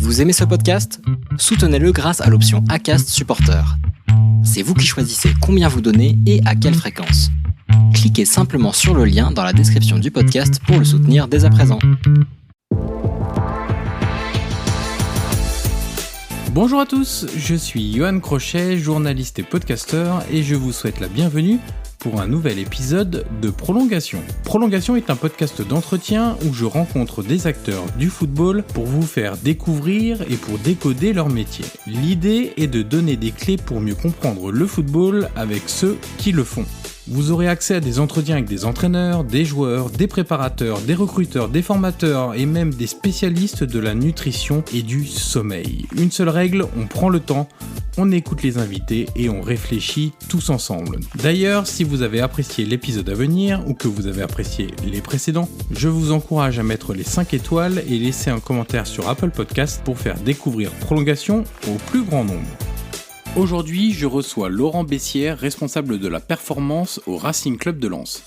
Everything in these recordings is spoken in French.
Vous aimez ce podcast ? Soutenez-le grâce à l'option Acast Supporter. C'est vous qui choisissez combien vous donnez et à quelle fréquence. Cliquez simplement sur le lien dans la description du podcast pour le soutenir dès à présent. Bonjour à tous, je suis Johan Crochet, journaliste et podcasteur, et je vous souhaite la bienvenue pour un nouvel épisode de Prolongation. Prolongation est un podcast d'entretien où je rencontre des acteurs du football pour vous faire découvrir et pour décoder leur métier. L'idée est de donner des clés pour mieux comprendre le football avec ceux qui le font. Vous aurez accès à des entretiens avec des entraîneurs, des joueurs, des préparateurs, des recruteurs, des formateurs et même des spécialistes de la nutrition et du sommeil. Une seule règle, on prend le temps, on écoute les invités et on réfléchit tous ensemble. D'ailleurs, si vous avez apprécié l'épisode à venir ou que vous avez apprécié les précédents, je vous encourage à mettre les 5 étoiles et laisser un commentaire sur Apple Podcast pour faire découvrir Prolongation au plus grand nombre. Aujourd'hui, je reçois Laurent Bessière, responsable de la performance au Racing Club de Lens.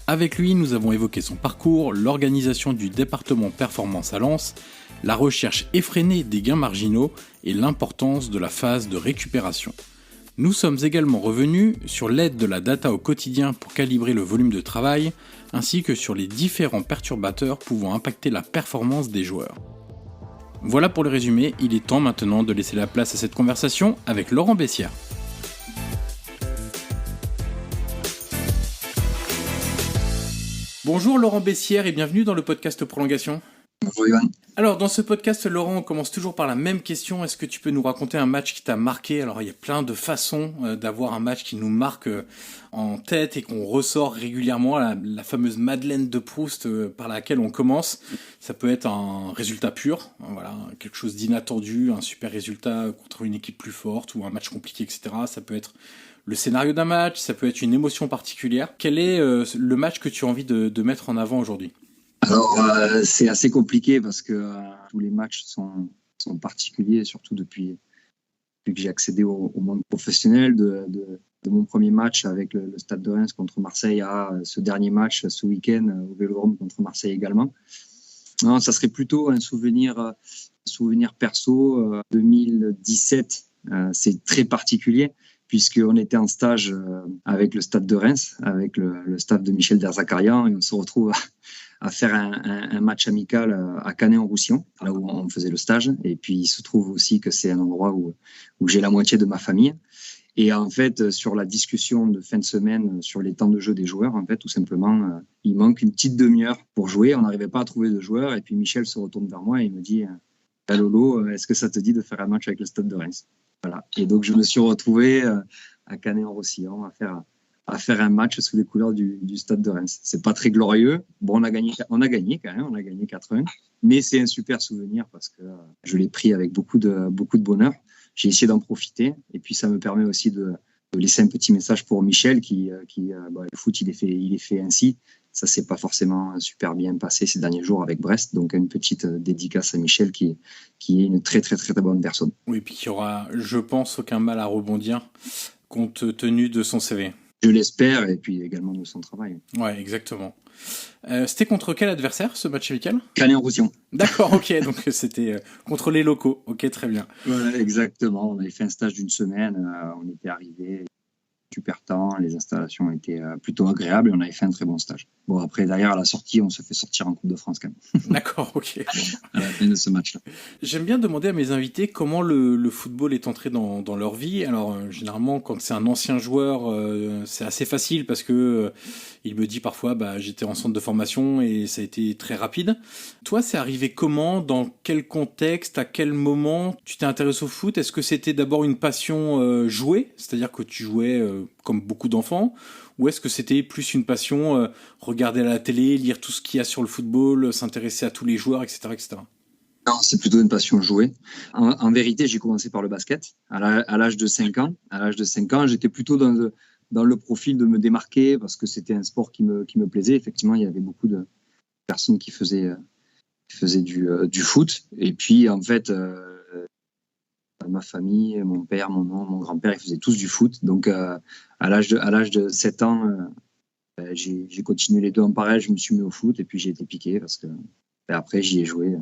Avec lui, nous avons évoqué son parcours, l'organisation du département performance à Lens, la recherche effrénée des gains marginaux et l'importance de la phase de récupération. Nous sommes également revenus sur l'aide de la data au quotidien pour calibrer le volume de travail, ainsi que sur les différents perturbateurs pouvant impacter la performance des joueurs. Voilà pour le résumé, il est temps maintenant de laisser la place à cette conversation avec Laurent Bessière. Bonjour Laurent Bessière et bienvenue dans le podcast Prolongation. Bonjour Johan. Alors dans ce podcast, Laurent, on commence toujours par la même question. Est-ce que tu peux nous raconter un match qui t'a marqué ? Alors il y a plein de façons d'avoir un match qui nous marque en tête et qu'on ressort régulièrement, la fameuse Madeleine de Proust par laquelle on commence. Ça peut être un résultat pur, voilà, quelque chose d'inattendu, un super résultat contre une équipe plus forte ou un match compliqué, etc. Ça peut être le scénario d'un match, ça peut être une émotion particulière. Quel est le match que tu as envie de mettre en avant aujourd'hui ? Alors, c'est assez compliqué parce que tous les matchs sont particuliers, surtout depuis que j'ai accédé au monde professionnel, de mon premier match avec le Stade de Reims contre Marseille à ce dernier match ce week-end au Vélodrome contre Marseille également. Non, ça serait plutôt un souvenir perso. 2017, c'est très particulier puisqu'on était en stage avec le Stade de Reims, avec le staff de Michel Derzakarian, et on se retrouve à faire un match amical à Canet-en-Roussillon, là où on faisait le stage. Et puis, il se trouve aussi que c'est un endroit où j'ai la moitié de ma famille. Et en fait, sur la discussion de fin de semaine sur les temps de jeu des joueurs, en fait, tout simplement, il manque une petite demi-heure pour jouer. On n'arrivait pas à trouver de joueurs. Et puis, Michel se retourne vers moi et il me dit « Lolo, est-ce que ça te dit de faire un match avec le Stade de Reims ?» Voilà. Et donc, je me suis retrouvé à Canet-en-Roussillon à faire un match sous les couleurs du Stade de Reims. C'est pas très glorieux. Bon, on a gagné quand même, on a gagné 4-1. Mais c'est un super souvenir parce que je l'ai pris avec beaucoup de bonheur. J'ai essayé d'en profiter. Et puis, ça me permet aussi de laisser un petit message pour Michel le foot, il est fait ainsi. Ça s'est pas forcément super bien passé ces derniers jours avec Brest. Donc, une petite dédicace à Michel qui est une très, très, très, très bonne personne. Oui, puis il y aura, je pense, aucun mal à rebondir compte tenu de son CV. Je l'espère, et puis également de son travail. Ouais, exactement. C'était contre quel adversaire, ce match amical ? Canet-en-Roussillon. D'accord, ok, donc c'était contre les locaux. Ok, très bien. Voilà, exactement. On avait fait un stage d'une semaine, on était arrivés, super temps, les installations étaient plutôt agréables et on avait fait un très bon stage. Bon, après, derrière, à la sortie, on se fait sortir en Coupe de France quand même. D'accord, ok. À la fin de ce match-là. J'aime bien demander à mes invités comment le football est entré dans leur vie. Alors, généralement, quand c'est un ancien joueur, c'est assez facile parce que il me dit parfois, j'étais en centre de formation et ça a été très rapide. Toi, c'est arrivé comment ? Dans quel contexte ? À quel moment tu t'es intéressé au foot ? Est-ce que c'était d'abord une passion jouer ? C'est-à-dire que tu jouais comme beaucoup d'enfants ? Ou est-ce que c'était plus une passion, regarder à la télé, lire tout ce qu'il y a sur le football, s'intéresser à tous les joueurs, etc., etc. Non, c'est plutôt une passion jouer. En vérité, j'ai commencé par le basket à l'âge de 5 ans. À l'âge de 5 ans, j'étais plutôt dans le profil de me démarquer parce que c'était un sport qui me plaisait. Effectivement, il y avait beaucoup de personnes qui faisaient du foot. Et puis, en fait, ma famille, mon père, mon oncle, mon grand-père, ils faisaient tous du foot. Donc, à l'âge de 7 ans, j'ai continué les deux en parallèle. Je me suis mis au foot et puis j'ai été piqué parce que après, j'y ai joué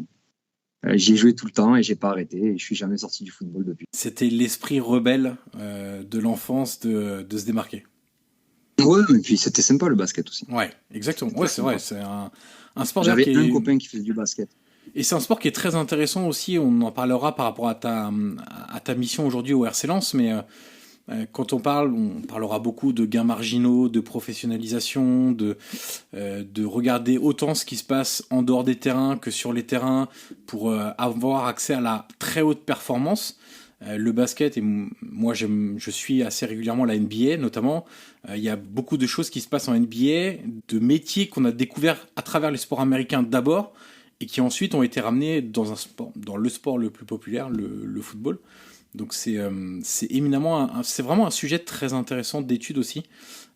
J'y ai joué tout le temps et j'ai pas arrêté et je suis jamais sorti du football depuis. C'était l'esprit rebelle de l'enfance de se démarquer. Ouais, et puis c'était sympa le basket aussi. Ouais, exactement. Ouais, c'est vrai. C'est un sport. J'avais un copain qui faisait du basket. Et c'est un sport qui est très intéressant aussi. On en parlera par rapport à ta mission aujourd'hui au RC Lens, mais quand on parlera beaucoup de gains marginaux, de professionnalisation, de regarder autant ce qui se passe en dehors des terrains que sur les terrains pour avoir accès à la très haute performance. Le basket, et moi je suis assez régulièrement la NBA notamment, il y a beaucoup de choses qui se passent en NBA, de métiers qu'on a découverts à travers les sports américains d'abord, et qui ensuite ont été ramenés dans le sport le plus populaire, le football. Donc c'est éminemment, c'est vraiment un sujet très intéressant d'étude aussi.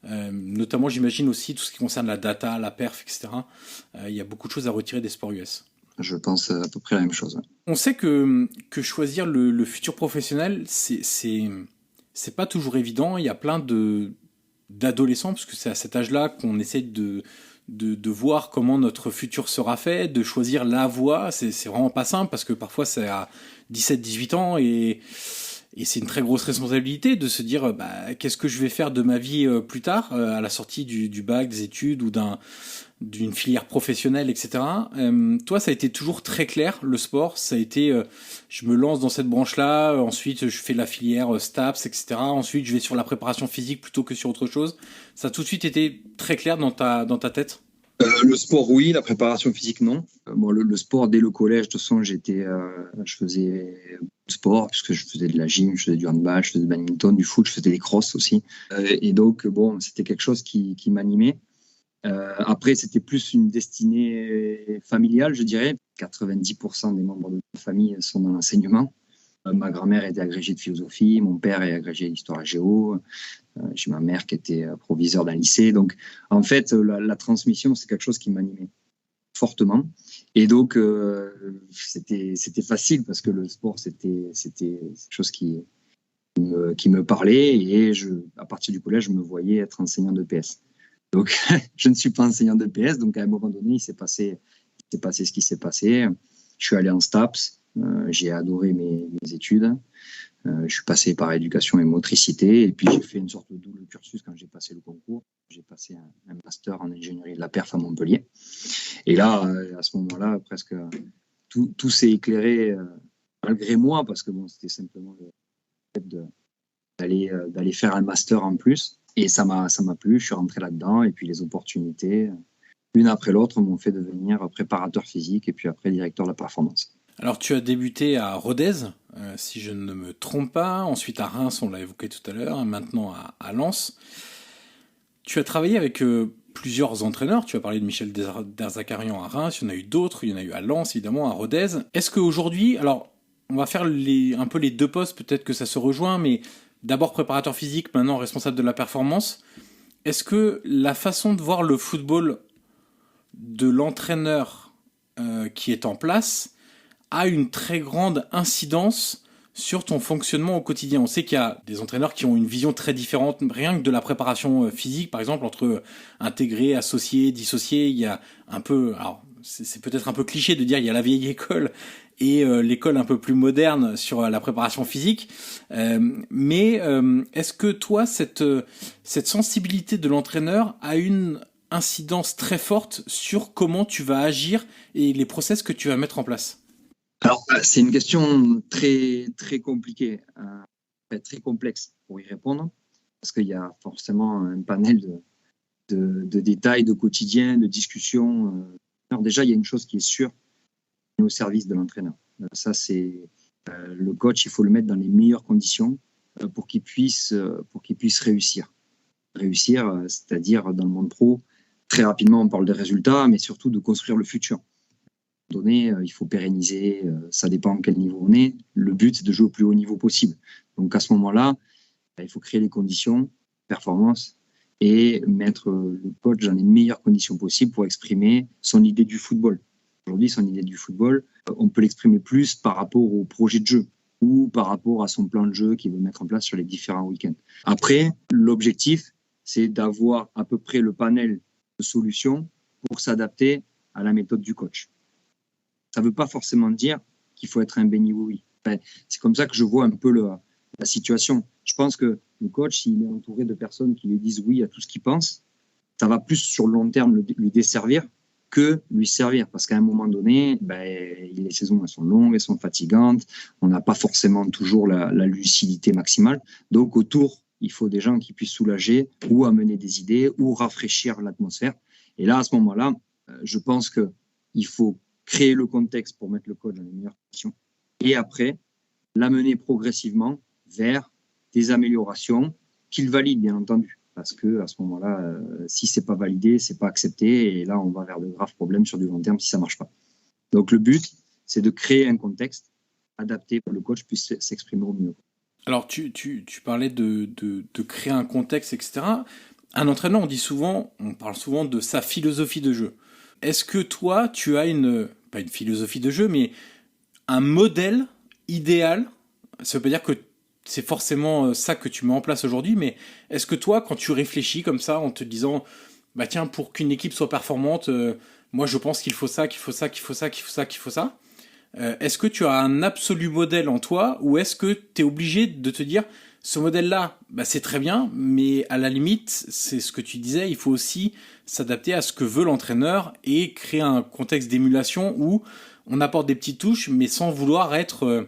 Notamment, j'imagine aussi tout ce qui concerne la data, la perf, etc. Il y a beaucoup de choses à retirer des sports US. Je pense à peu près la même chose. On sait que choisir le futur professionnel, c'est pas toujours évident. Il y a plein d'adolescents, parce que c'est à cet âge-là qu'on essaie de voir comment notre futur sera fait, de choisir la voie. C'est vraiment pas simple, parce que parfois c'est à 17-18 ans et c'est une très grosse responsabilité de se dire qu'est-ce que je vais faire de ma vie plus tard, à la sortie du bac, des études ou d'une filière professionnelle, etc. Toi, ça a été toujours très clair, le sport. Ça a été, je me lance dans cette branche-là, ensuite je fais la filière STAPS, etc. Ensuite, je vais sur la préparation physique plutôt que sur autre chose. Ça a tout de suite été très clair dans ta tête? Le sport, oui. La préparation physique, non. Bon, le sport, dès le collège, de toute façon, je faisais du sport, puisque je faisais de la gym, je faisais du handball, je faisais du badminton, du foot, je faisais des crosses aussi. Et donc, bon, c'était quelque chose qui m'animait. Après, c'était plus une destinée familiale, je dirais. 90% des membres de ma famille sont dans l'enseignement. Ma grand-mère était agrégée de philosophie, mon père est agrégé d'histoire et géo. J'ai ma mère qui était proviseure d'un lycée. Donc, en fait, la transmission, c'est quelque chose qui m'animait fortement. Et donc, c'était facile parce que le sport, c'était quelque chose qui me parlait. Et à partir du collège, je me voyais être enseignant de PS. Donc, je ne suis pas enseignant de PS. Donc, à un moment donné, il s'est passé ce qui s'est passé. Je suis allé en STAPS. J'ai adoré mes études. Je suis passé par éducation et motricité. Et puis, j'ai fait une sorte de double cursus quand j'ai passé le concours. J'ai passé un master en ingénierie de la perf à Montpellier. Et là, à ce moment-là, presque tout s'est éclairé malgré moi, parce que bon, c'était simplement le fait d'aller faire un master en plus. Et ça m'a plu, je suis rentré là-dedans. Et puis les opportunités, l'une après l'autre, m'ont fait devenir préparateur physique et puis après directeur de la performance. Alors tu as débuté à Rodez, si je ne me trompe pas. Ensuite à Reims, on l'a évoqué tout à l'heure. Maintenant à Lens. Tu as travaillé avec plusieurs entraîneurs. Tu as parlé de Michel Derzakarian à Reims. Il y en a eu d'autres. Il y en a eu à Lens, évidemment, à Rodez. Est-ce qu'aujourd'hui, alors on va faire un peu les deux postes, peut-être que ça se rejoint, mais d'abord préparateur physique, maintenant responsable de la performance. Est-ce que la façon de voir le football de l'entraîneur qui est en place a une très grande incidence sur ton fonctionnement au quotidien? On sait qu'il y a des entraîneurs qui ont une vision très différente, rien que de la préparation physique, par exemple, entre intégrer, associer, dissocier. Il y a un peu, alors c'est peut-être un peu cliché de dire il y a la vieille école et l'école un peu plus moderne sur la préparation physique. Mais est-ce que toi, cette sensibilité de l'entraîneur a une incidence très forte sur comment tu vas agir et les process que tu vas mettre en place? Alors, c'est une question très, très compliquée, très complexe pour y répondre, parce qu'il y a forcément un panel de détails, de quotidien, de discussions. Alors déjà, il y a une chose qui est sûre, au service de l'entraîneur. Ça, c'est le coach, il faut le mettre dans les meilleures conditions pour qu'il puisse réussir. Réussir, c'est-à-dire dans le monde pro, très rapidement, on parle de résultats, mais surtout de construire le futur. Donné, il faut pérenniser, ça dépend à quel niveau on est. Le but, c'est de jouer au plus haut niveau possible. Donc à ce moment-là, il faut créer les conditions, performance, et mettre le coach dans les meilleures conditions possibles pour exprimer son idée du football. Aujourd'hui, son idée du football, on peut l'exprimer plus par rapport au projet de jeu ou par rapport à son plan de jeu qu'il veut mettre en place sur les différents week-ends. Après, l'objectif, c'est d'avoir à peu près le panel de solutions pour s'adapter à la méthode du coach. Ça ne veut pas forcément dire qu'il faut être un béni oui. Enfin, c'est comme ça que je vois un peu la situation. Je pense que le coach, s'il est entouré de personnes qui lui disent oui à tout ce qu'il pense, ça va plus sur le long terme lui desservir que lui servir. Parce qu'à un moment donné, les saisons elles sont longues, elles sont fatigantes, on n'a pas forcément toujours la lucidité maximale. Donc autour, il faut des gens qui puissent soulager ou amener des idées ou rafraîchir l'atmosphère. Et là, à ce moment-là, je pense qu'il faut créer le contexte pour mettre le coach dans les meilleures conditions. Et après, l'amener progressivement vers des améliorations qu'il valide, bien entendu. Parce que à ce moment-là, si c'est pas validé, c'est pas accepté, et là, on va vers de graves problèmes sur du long terme si ça marche pas. Donc, le but, c'est de créer un contexte adapté pour que le coach puisse s'exprimer au mieux. Alors, tu parlais de créer un contexte, etc. Un entraîneur, on parle souvent de sa philosophie de jeu. Est-ce que toi, tu as pas une philosophie de jeu, mais un modèle idéal? Ça veut pas dire que c'est forcément ça que tu mets en place aujourd'hui, mais est-ce que toi, quand tu réfléchis comme ça, en te disant, tiens, pour qu'une équipe soit performante, moi je pense qu'il faut ça, qu'il faut ça, qu'il faut ça, qu'il faut ça, qu'il faut ça, est-ce que tu as un absolu modèle en toi, ou est-ce que tu es obligé de te dire, ce modèle-là, c'est très bien, mais à la limite, c'est ce que tu disais, il faut aussi s'adapter à ce que veut l'entraîneur et créer un contexte d'émulation où on apporte des petites touches, mais sans vouloir être...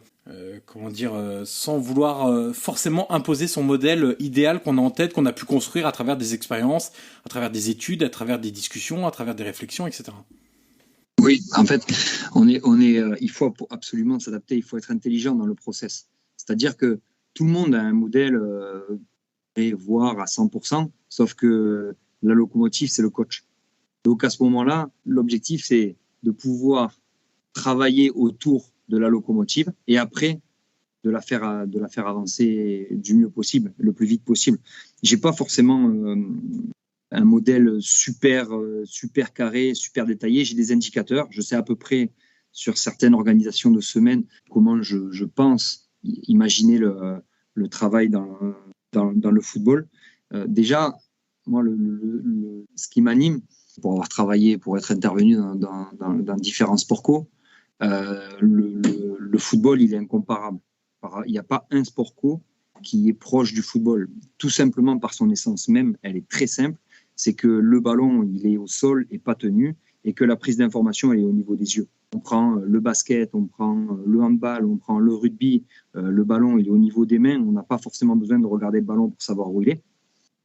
sans vouloir forcément imposer son modèle idéal qu'on a en tête, qu'on a pu construire à travers des expériences, à travers des études, à travers des discussions, à travers des réflexions, etc. Oui, en fait, il faut absolument s'adapter, il faut être intelligent dans le process. C'est-à-dire que tout le monde a un modèle voire à 100%, sauf que la locomotive, c'est le coach. Donc à ce moment-là, l'objectif, c'est de pouvoir travailler autour de la locomotive et après de la faire avancer du mieux possible, le plus vite possible. J'ai pas forcément un modèle super carré, super détaillé. J'ai des indicateurs. Je sais à peu près sur certaines organisations de semaine comment je pense imaginer le travail dans le football. Déjà, moi, ce qui m'anime, pour avoir travaillé, pour être intervenu dans différents sports co, le football, il est incomparable. Il n'y a pas un sport co qui est proche du football. Tout simplement par son essence même, elle est très simple. C'est que le ballon, il est au sol et pas tenu, et que la prise d'information, elle est au niveau des yeux. On prend le basket, on prend le handball, on prend le rugby. Le ballon, il est au niveau des mains. On n'a pas forcément besoin de regarder le ballon pour savoir où il est.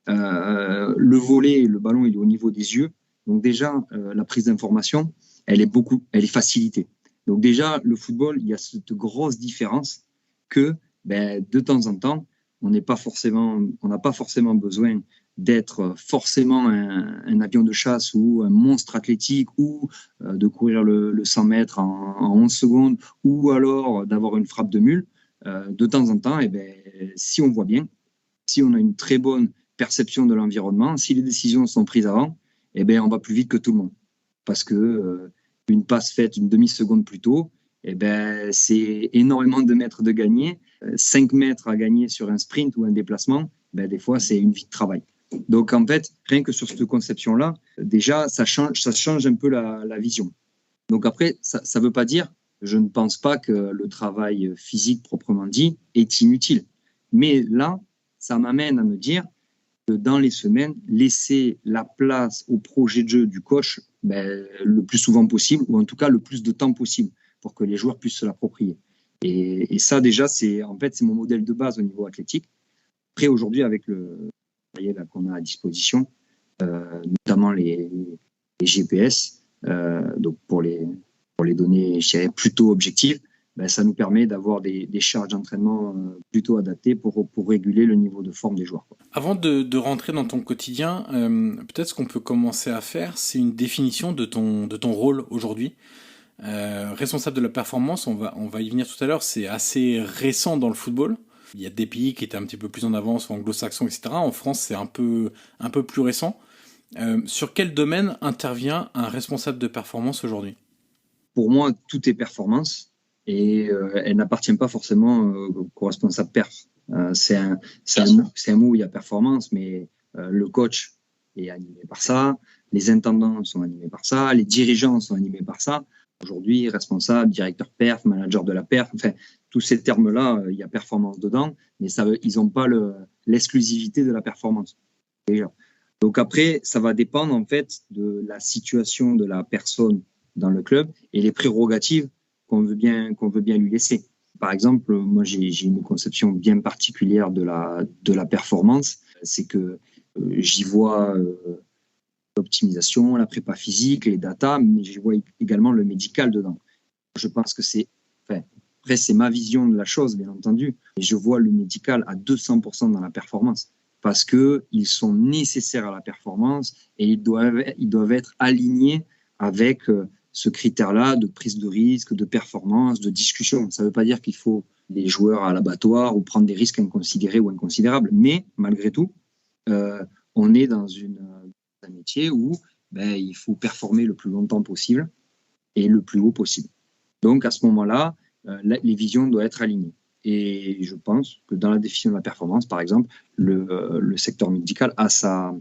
Le volley, le ballon, il est au niveau des yeux. Donc déjà, la prise d'information, elle est facilitée. Donc déjà, le football, il y a cette grosse différence que de temps en temps, on n'a pas forcément besoin d'être forcément un avion de chasse ou un monstre athlétique ou de courir le 100 mètres en 11 secondes ou alors d'avoir une frappe de mule. De temps en temps, si on voit bien, si on a une très bonne perception de l'environnement, si les décisions sont prises avant, on va plus vite que tout le monde. Parce que une passe faite une demi-seconde plus tôt, c'est énormément de mètres de gagner. 5 mètres à gagner sur un sprint ou un déplacement, des fois, c'est une vie de travail. Donc, en fait, rien que sur cette conception-là, déjà, ça change un peu la vision. Donc après, ça ne veut pas dire, je ne pense pas que le travail physique proprement dit est inutile. Mais là, ça m'amène à me dire que dans les semaines, laisser la place au projet de jeu du coach le plus souvent possible, ou en tout cas le plus de temps possible, pour que les joueurs puissent se l'approprier. Et ça, déjà, c'est mon modèle de base au niveau athlétique. Après, aujourd'hui, avec le matériel qu'on a à disposition, notamment les GPS, donc pour les données, je dirais, plutôt objectives, ça nous permet d'avoir des charges d'entraînement plutôt adaptées pour réguler le niveau de forme des joueurs. Avant de rentrer dans ton quotidien, peut-être ce qu'on peut commencer à faire, c'est une définition de ton rôle aujourd'hui. Responsable de la performance, on va y venir tout à l'heure, c'est assez récent dans le football. Il y a des pays qui étaient un petit peu plus en avance, anglo-saxons, etc. En France, c'est un peu plus récent. Sur quel domaine intervient un responsable de performance aujourd'hui ? Pour moi, tout est performance et elle n'appartient pas forcément au responsable perf. C'est un mot où il y a performance, mais le coach est animé par ça, les intendants sont animés par ça, les dirigeants sont animés par ça. aujourd'hui, responsable, directeur perf, manager de la perf, enfin, tous ces termes-là, il y a performance dedans, mais ils n'ont pas l'exclusivité de la performance. Déjà. Donc après, ça va dépendre en fait de la situation de la personne dans le club et les prérogatives qu'on veut bien lui laisser. Par exemple, moi j'ai une conception bien particulière de la performance, c'est que j'y vois l'optimisation, la prépa physique, les datas, mais j'y vois également le médical dedans. Je pense que après c'est ma vision de la chose, bien entendu, et je vois le médical à 200% dans la performance, parce que ils sont nécessaires à la performance et ils doivent être alignés avec ce critère-là de prise de risque, de performance, de discussion. Ça ne veut pas dire qu'il faut les joueurs à l'abattoir ou prendre des risques inconsidérés ou inconsidérables, mais malgré tout, on est dans un métier où il faut performer le plus longtemps possible et le plus haut possible. Donc à ce moment-là, les visions doivent être alignées. Et je pense que dans la définition de la performance, par exemple, le secteur médical a sa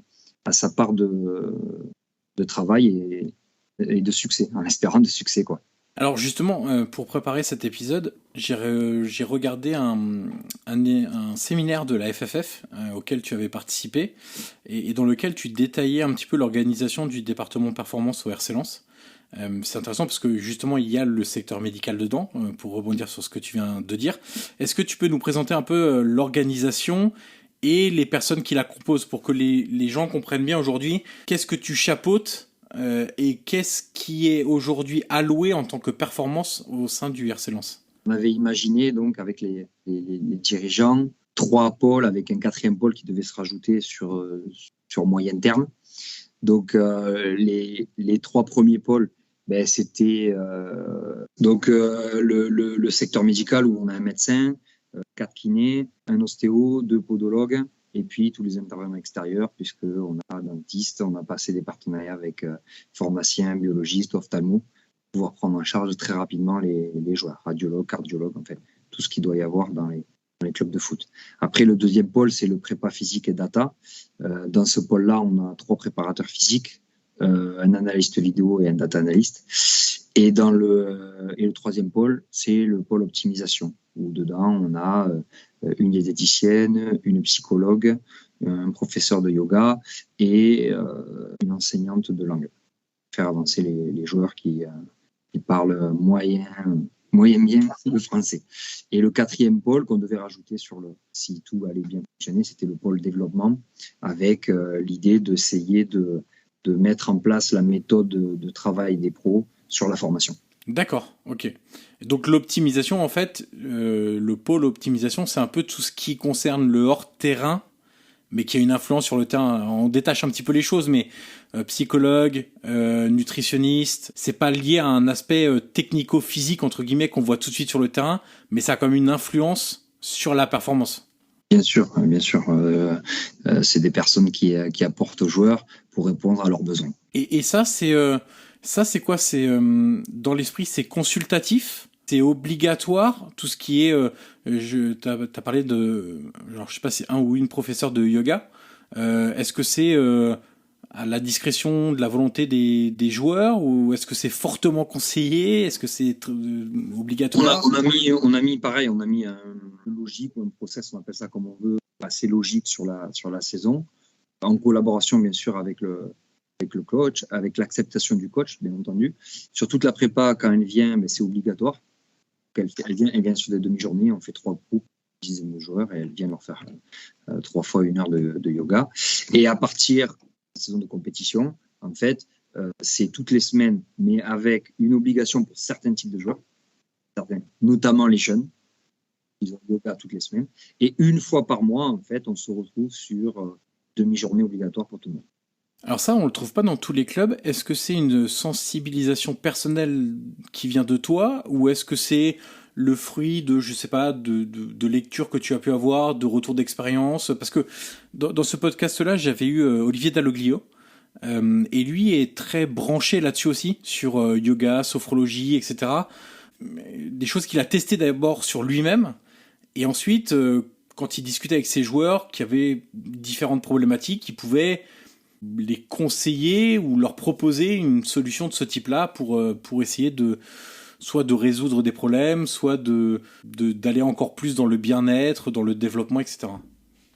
part de travail et de succès, en espérant de succès, quoi. Alors justement, pour préparer cet épisode, j'ai regardé un séminaire de la FFF auquel tu avais participé et dans lequel tu détaillais un petit peu l'organisation du département performance au RC Lens. C'est intéressant parce que justement il y a le secteur médical dedans, pour rebondir sur ce que tu viens de dire. Est-ce que tu peux nous présenter un peu l'organisation et les personnes qui la composent pour que les gens comprennent bien aujourd'hui qu'est-ce que tu chapeautes et qu'est-ce qui est aujourd'hui alloué en tant que performance au sein du RC Lens? On avait imaginé donc avec les dirigeants 3 pôles avec un 4e pôle qui devait se rajouter sur moyen terme. Donc les 3 premiers pôles, c'était le secteur médical où on a un médecin, 4 kinés, un ostéo, 2 podologues et puis tous les intervenants extérieurs puisqu'on a dentiste, on a passé des partenariats avec pharmaciens, biologistes, ophtalmo pour pouvoir prendre en charge très rapidement les joueurs, radiologues, cardiologues, en fait, tout ce qu'il doit y avoir dans les clubs de foot. Après, le 2e pôle, c'est le prépa physique et data. Dans ce pôle-là, on a 3 préparateurs physiques, un analyste vidéo et un data analyst. Et le 3e pôle, c'est le pôle optimisation, où dedans, on a une diététicienne, une psychologue, un professeur de yoga et une enseignante de langue. Faire avancer les joueurs qui parlent moyen bien le français. Et le 4e pôle qu'on devait rajouter si tout allait bien fonctionner, c'était le pôle développement, avec l'idée d'essayer de mettre en place la méthode de travail des pros sur la formation. D'accord, ok. Donc l'optimisation, en fait, le pôle optimisation, c'est un peu tout ce qui concerne le hors-terrain, mais qui a une influence sur le terrain. On détache un petit peu les choses, mais psychologue, nutritionniste, c'est pas lié à un aspect technico-physique, entre guillemets, qu'on voit tout de suite sur le terrain, mais ça a quand même une influence sur la performance. Bien sûr. C'est des personnes qui apportent aux joueurs pour répondre à leurs besoins. Et ça, c'est quoi? C'est dans l'esprit, c'est consultatif, c'est obligatoire, tout ce qui est. T'as parlé de, genre, je sais pas, c'est un ou une professeure de yoga. Est-ce que c'est à la discrétion de la volonté des joueurs ou est-ce que c'est fortement conseillé? Est-ce que c'est obligatoire? On a mis un logique ou un process, on appelle ça comme on veut, assez logique sur la saison, en collaboration bien sûr avec le coach, avec l'acceptation du coach, bien entendu. Sur toute la prépa, quand elle vient, c'est obligatoire. Elle vient sur des demi-journées, on fait 3 groupes, 10 dizaines de joueurs, et elle vient leur faire 3 fois 1 heure de yoga. Et à partir de la saison de compétition, en fait, c'est toutes les semaines, mais avec une obligation pour certains types de joueurs, notamment les jeunes, ils ont yoga toutes les semaines. Et 1 fois par mois, en fait, on se retrouve sur demi-journée obligatoire pour tout le monde. Alors ça, on le trouve pas dans tous les clubs. Est-ce que c'est une sensibilisation personnelle qui vient de toi ou est-ce que c'est le fruit de, je sais pas, de lectures que tu as pu avoir, de retours d'expérience? Parce que dans ce podcast-là, j'avais eu Olivier Dalloglio et lui est très branché là-dessus aussi, sur yoga, sophrologie, etc. Des choses qu'il a testées d'abord sur lui-même et ensuite, quand il discutait avec ses joueurs qui avaient différentes problématiques, il pouvait les conseiller ou leur proposer une solution de ce type-là pour essayer soit de résoudre des problèmes, soit d'aller encore plus dans le bien-être, dans le développement, etc.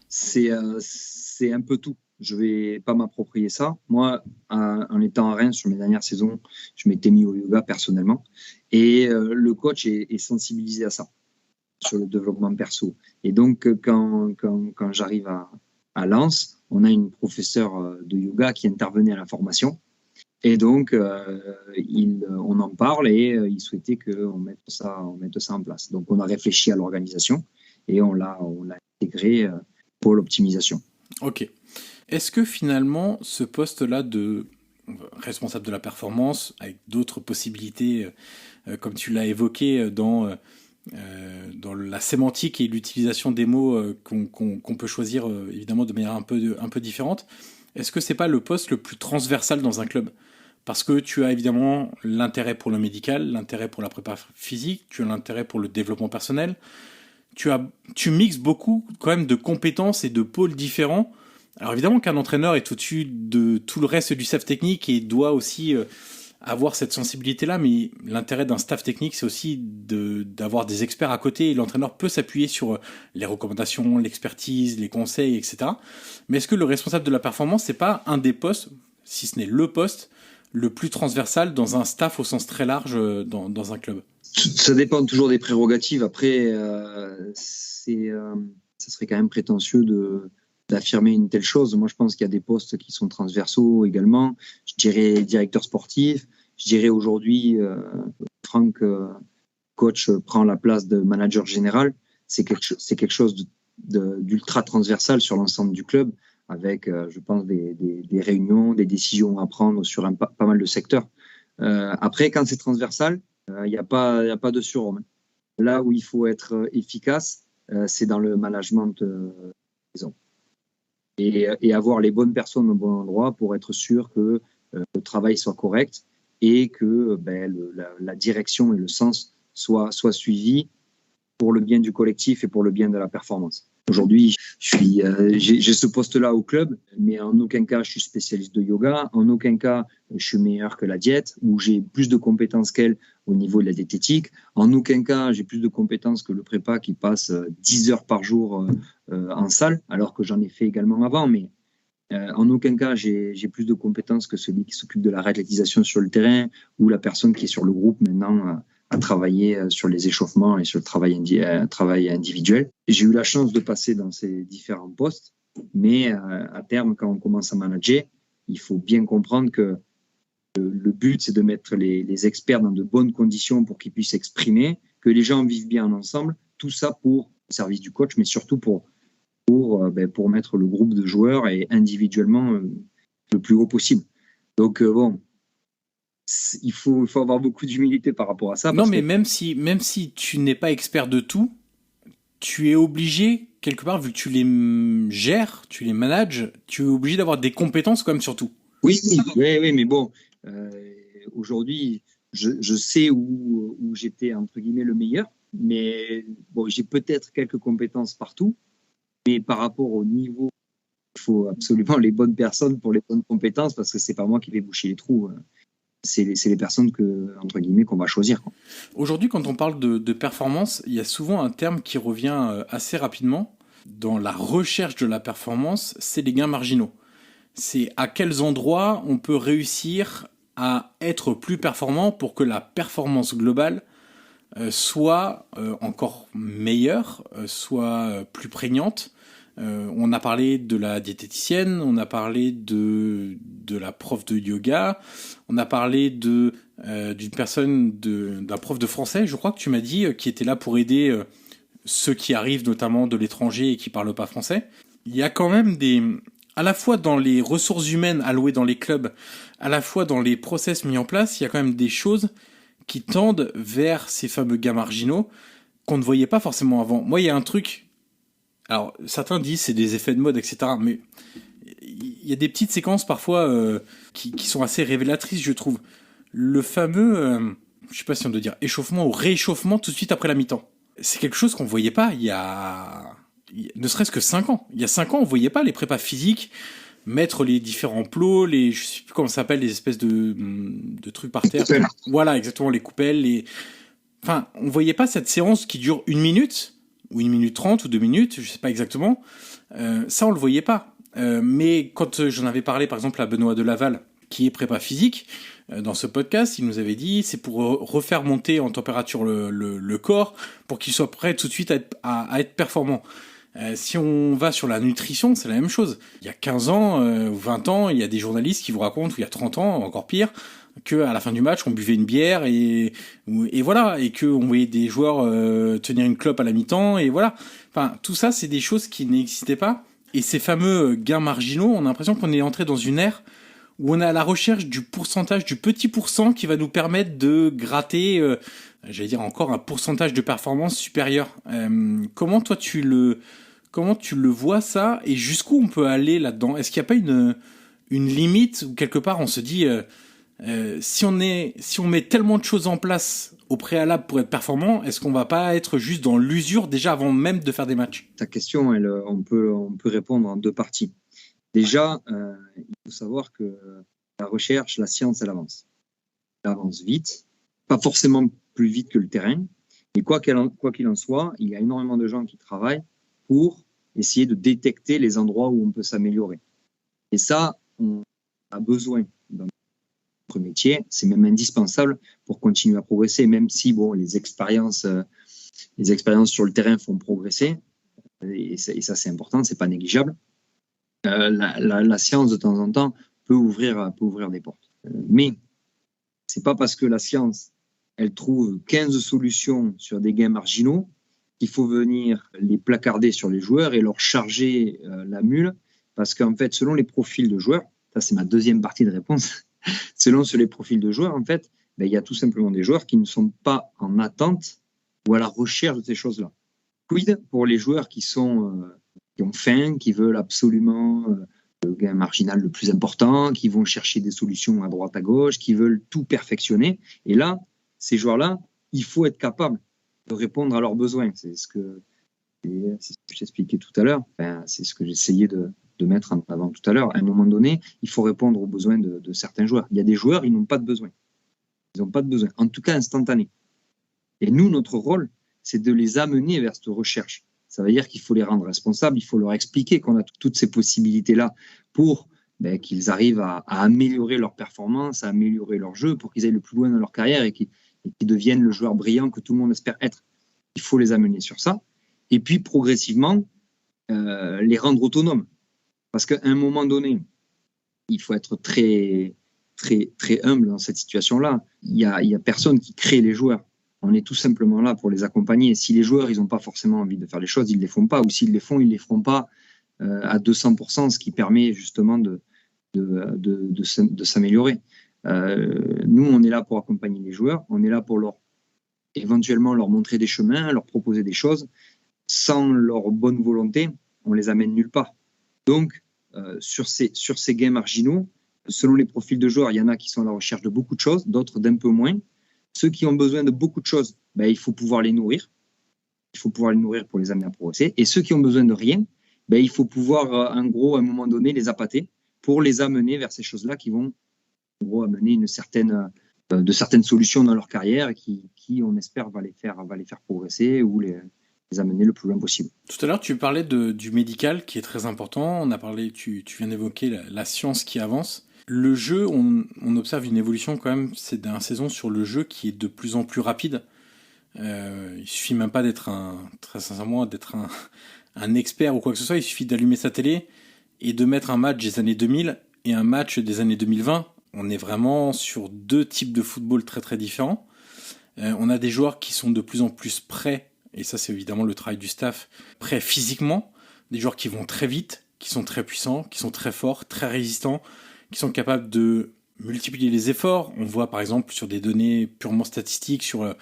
C'est un peu tout. Je vais pas m'approprier ça. Moi, en étant à Rennes sur mes dernières saisons, je m'étais mis au yoga personnellement. Et le coach est sensibilisé à ça, sur le développement perso. Et donc, quand j'arrive à Lens, on a une professeure de yoga qui intervenait à la formation. Et donc, on en parle et il souhaitait qu'on mette ça en place. Donc, on a réfléchi à l'organisation et on l'a intégré pour l'optimisation. Ok. Est-ce que finalement, ce poste-là de responsable de la performance, avec d'autres possibilités, comme tu l'as évoqué, dans la sémantique et l'utilisation des mots qu'on peut choisir évidemment de manière un peu différente, est-ce que c'est pas le poste le plus transversal dans un club ? Parce que tu as évidemment l'intérêt pour le médical, l'intérêt pour la prépa physique, tu as l'intérêt pour le développement personnel. Tu mixes beaucoup quand même de compétences et de pôles différents. Alors évidemment qu'un entraîneur est au-dessus de tout le reste du staff technique et doit aussi avoir cette sensibilité-là, mais l'intérêt d'un staff technique, c'est aussi d'avoir des experts à côté, et l'entraîneur peut s'appuyer sur les recommandations, l'expertise, les conseils, etc. Mais est-ce que le responsable de la performance, c'est pas un des postes, si ce n'est le poste, le plus transversal dans un staff au sens très large dans un club ? Ça dépend toujours des prérogatives. Après, ça serait quand même prétentieux d'affirmer une telle chose. Moi, je pense qu'il y a des postes qui sont transversaux également. Je dirais directeur sportif. Je dirais aujourd'hui, Franck, coach, prend la place de manager général. C'est quelque chose d'ultra transversal sur l'ensemble du club, avec, je pense, des réunions, des décisions à prendre sur pas mal de secteurs. Après, quand c'est transversal, il n'y a pas de surhomme. Là où il faut être efficace, c'est dans le management disons. Et avoir les bonnes personnes au bon endroit pour être sûr que le travail soit correct et que la direction et le sens soient suivis pour le bien du collectif et pour le bien de la performance. Aujourd'hui, j'ai ce poste-là au club, mais en aucun cas je suis spécialiste de yoga, en aucun cas je suis meilleur que la diète, ou j'ai plus de compétences qu'elle au niveau de la diététique, en aucun cas j'ai plus de compétences que le prépa qui passe 10 heures par jour en salle, alors que j'en ai fait également avant, mais en aucun cas j'ai plus de compétences que celui qui s'occupe de la réathlétisation sur le terrain, ou la personne qui est sur le groupe maintenant à travailler sur les échauffements et sur le travail individuel. Et j'ai eu la chance de passer dans ces différents postes, mais à terme, quand on commence à manager, il faut bien comprendre que le but, c'est de mettre les experts dans de bonnes conditions pour qu'ils puissent s'exprimer, que les gens vivent bien ensemble, tout ça pour le service du coach, mais surtout pour mettre le groupe de joueurs et individuellement le plus haut possible. Donc il faut avoir beaucoup d'humilité par rapport à ça. Non, mais même si tu n'es pas expert de tout, tu es obligé, quelque part, vu que tu les gères, tu les manages, tu es obligé d'avoir des compétences quand même sur tout. Oui, mais bon, aujourd'hui, je sais où j'étais, entre guillemets, le meilleur, mais bon, j'ai peut-être quelques compétences partout, mais par rapport au niveau, il faut absolument les bonnes personnes pour les bonnes compétences, parce que c'est pas moi qui vais boucher les trous. C'est les personnes entre guillemets, qu'on va choisir, quoi. Aujourd'hui, quand on parle de performance, il y a souvent un terme qui revient assez rapidement dans la recherche de la performance, c'est les gains marginaux. C'est à quels endroits on peut réussir à être plus performant pour que la performance globale soit encore meilleure, soit plus prégnante. On a parlé de la diététicienne, on a parlé de la prof de yoga, on a parlé d'une personne, d'un prof de français, je crois que tu m'as dit, qui était là pour aider ceux qui arrivent notamment de l'étranger et qui parlent pas français. Il y a quand même à la fois dans les ressources humaines allouées dans les clubs, à la fois dans les process mis en place, il y a quand même des choses qui tendent vers ces fameux gains marginaux qu'on ne voyait pas forcément avant. Moi, il y a un truc. Alors, certains disent c'est des effets de mode, etc. Mais il y a des petites séquences parfois qui sont assez révélatrices, je trouve. Le fameux, je sais pas si on doit dire échauffement ou rééchauffement tout de suite après la mi-temps. C'est quelque chose qu'on voyait pas il y a ne serait-ce que 5 ans. Il y a 5 ans, on voyait pas les prépas physiques mettre les différents plots, je sais plus comment ça s'appelle, les espèces de trucs par terre. Voilà, exactement, les coupelles, Enfin, on voyait pas cette séance qui dure 1 minute, ou 1 minute 30, ou 2 minutes, je sais pas exactement. Ça, on le voyait pas. Mais quand j'en avais parlé, par exemple, à Benoît de Laval, qui est prépa physique, dans ce podcast, il nous avait dit, c'est pour refaire monter en température le corps, pour qu'il soit prêt tout de suite à être performant. Si on va sur la nutrition, c'est la même chose. Il y a 15 ans, ou 20 ans, il y a des journalistes qui vous racontent, ou il y a 30 ans, encore pire, que à la fin du match, on buvait une bière et voilà, et que on voyait des joueurs tenir une clope à la mi-temps, et voilà. Enfin, tout ça, c'est des choses qui n'existaient pas. Et ces fameux gains marginaux, on a l'impression qu'on est entré dans une ère où on est à la recherche du pourcentage, du petit pourcent qui va nous permettre de gratter, j'allais dire encore un pourcentage de performance supérieur. Comment tu le vois ça, et jusqu'où on peut aller là-dedans? Est-ce qu'il n'y a pas une limite où quelque part on se dit si on met tellement de choses en place au préalable pour être performant, est-ce qu'on va pas être juste dans l'usure déjà avant même de faire des matchs? Ta question, on peut répondre en 2 parties. Déjà, il faut savoir que la recherche, la science, elle avance. Elle avance vite, pas forcément plus vite que le terrain, mais quoi qu'il en soit, il y a énormément de gens qui travaillent pour essayer de détecter les endroits où on peut s'améliorer. Et ça, on a besoin dans notre métier, c'est même indispensable pour continuer à progresser, même si les expériences sur le terrain font progresser, et ça c'est important, c'est pas négligeable. La science de temps en temps peut ouvrir des portes. Mais c'est pas parce que la science elle trouve 15 solutions sur des gains marginaux qu'il faut venir les placarder sur les joueurs et leur charger la mule, parce qu'en fait, selon les profils de joueurs, ça c'est ma deuxième partie de réponse, selon les profils de joueurs, en fait, il y a tout simplement des joueurs qui ne sont pas en attente ou à la recherche de ces choses-là. Quid pour les joueurs qui ont faim, qui veulent absolument le gain marginal le plus important, qui vont chercher des solutions à droite à gauche, qui veulent tout perfectionner. Et là, ces joueurs-là, il faut être capable de répondre à leurs besoins. C'est ce que j'expliquais tout à l'heure. C'est ce que j'essayais de mettre en avant tout à l'heure. À un moment donné, il faut répondre aux besoins de certains joueurs. Il y a des joueurs, ils n'ont pas de besoin. Ils n'ont pas de besoin, en tout cas instantané. Et nous, notre rôle, c'est de les amener vers cette recherche. Ça veut dire qu'il faut les rendre responsables, il faut leur expliquer qu'on a toutes ces possibilités-là pour qu'ils arrivent à améliorer leur performance, à améliorer leur jeu, pour qu'ils aillent le plus loin dans leur carrière et qu'ils deviennent le joueur brillant que tout le monde espère être. Il faut les amener sur ça. Et puis, progressivement, les rendre autonomes. Parce qu'à un moment donné, il faut être très, très, très humble dans cette situation-là. Il y a personne qui crée les joueurs. On est tout simplement là pour les accompagner. Si les joueurs, ils n'ont pas forcément envie de faire les choses, ils ne les font pas. Ou s'ils les font, ils ne les feront pas à 200%, ce qui permet justement de s'améliorer. Nous, on est là pour accompagner les joueurs. On est là pour éventuellement leur montrer des chemins, leur proposer des choses. Sans leur bonne volonté, on les amène nulle part. Donc, sur ces gains marginaux, selon les profils de joueurs, il y en a qui sont à la recherche de beaucoup de choses, d'autres d'un peu moins. Ceux qui ont besoin de beaucoup de choses, il faut pouvoir les nourrir. Il faut pouvoir les nourrir pour les amener à progresser. Et ceux qui ont besoin de rien, il faut pouvoir, en gros, à un moment donné, les appâter pour les amener vers ces choses-là qui vont, en gros, amener de certaines solutions dans leur carrière qui on espère, va les faire progresser ou les amener le plus loin possible. Tout à l'heure, tu parlais du médical qui est très important. On a parlé, tu viens d'évoquer la science qui avance. Le jeu, on observe une évolution quand même ces dernières saisons sur le jeu qui est de plus en plus rapide. Il suffit même pas très sincèrement, d'être un expert ou quoi que ce soit. Il suffit d'allumer sa télé et de mettre un match des années 2000 et un match des années 2020. On est vraiment sur 2 types de football très très différents. On a des joueurs qui sont de plus en plus prêts, et ça c'est évidemment le travail du staff, prêts physiquement. Des joueurs qui vont très vite, qui sont très puissants, qui sont très forts, très résistants, qui sont capables de multiplier les efforts. On voit par exemple sur des données purement statistiques, sur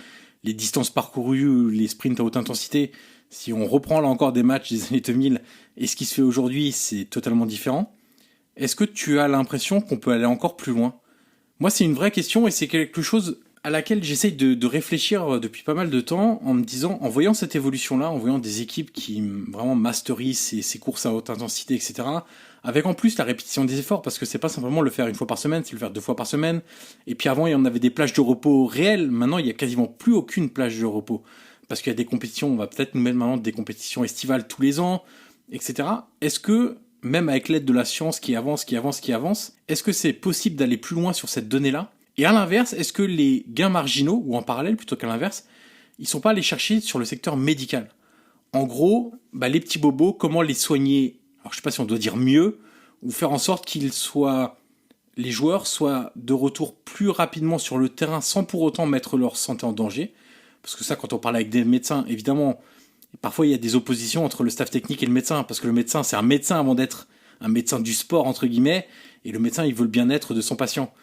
les distances parcourues ou les sprints à haute intensité, si on reprend là encore des matchs des années 2000 et ce qui se fait aujourd'hui, c'est totalement différent. Est-ce que tu as l'impression qu'on peut aller encore plus loin ? Moi, c'est une vraie question et c'est quelque chose à laquelle j'essaye de réfléchir depuis pas mal de temps en me disant, en voyant cette évolution-là, en voyant des équipes qui vraiment masterisent ces courses à haute intensité, etc., avec en plus la répétition des efforts, parce que c'est pas simplement le faire une fois par semaine, c'est le faire 2 fois par semaine. Et puis avant, il y en avait des plages de repos réelles. Maintenant, il y a quasiment plus aucune plage de repos. Parce qu'il y a des compétitions, on va peut-être nous mettre maintenant des compétitions estivales tous les ans, etc. Est-ce que, même avec l'aide de la science qui avance, est-ce que c'est possible d'aller plus loin sur cette donnée-là? Et à l'inverse, est-ce que les gains marginaux, ou en parallèle plutôt qu'à l'inverse, ils sont pas allés chercher sur le secteur médical? En gros, les petits bobos, comment les soigner? Alors je sais pas si on doit dire mieux, ou faire en sorte les joueurs soient de retour plus rapidement sur le terrain sans pour autant mettre leur santé en danger. Parce que ça, quand on parle avec des médecins, évidemment, parfois il y a des oppositions entre le staff technique et le médecin, parce que le médecin, c'est un médecin avant d'être un médecin du sport, entre guillemets, et le médecin, il veut le bien-être de son patient.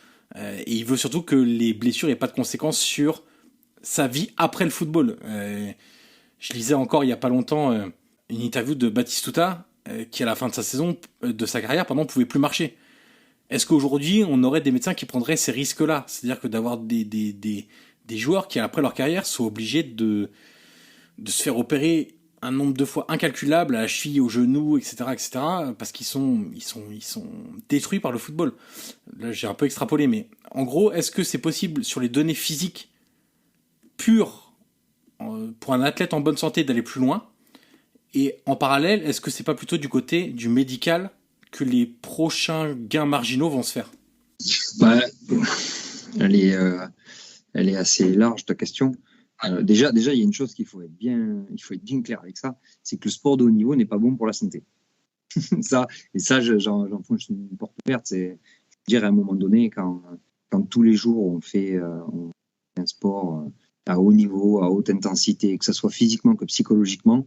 Et il veut surtout que les blessures n'aient pas de conséquences sur sa vie après le football. Je lisais encore il n'y a pas longtemps une interview de Batistuta, qui à la fin de sa saison, de sa carrière, pouvait plus marcher. Est-ce qu'aujourd'hui, on aurait des médecins qui prendraient ces risques-là? C'est-à-dire que d'avoir des joueurs qui, après leur carrière, sont obligés de se faire opérer un nombre de fois incalculable à la cheville, au genou, etc., parce qu'ils sont détruits par le football. Là, j'ai un peu extrapolé, mais en gros, est-ce que c'est possible sur les données physiques pures pour un athlète en bonne santé d'aller plus loin? Et en parallèle, est-ce que c'est pas plutôt du côté du médical que les prochains gains marginaux vont se faire? Elle est assez large, ta question. Déjà, il y a une chose il faut être bien clair avec ça, c'est que le sport de haut niveau n'est pas bon pour la santé. Ça, j'enfonce une porte ouverte. C'est dire à un moment donné, quand tous les jours on fait un sport à haut niveau, à haute intensité, que ce soit physiquement que psychologiquement,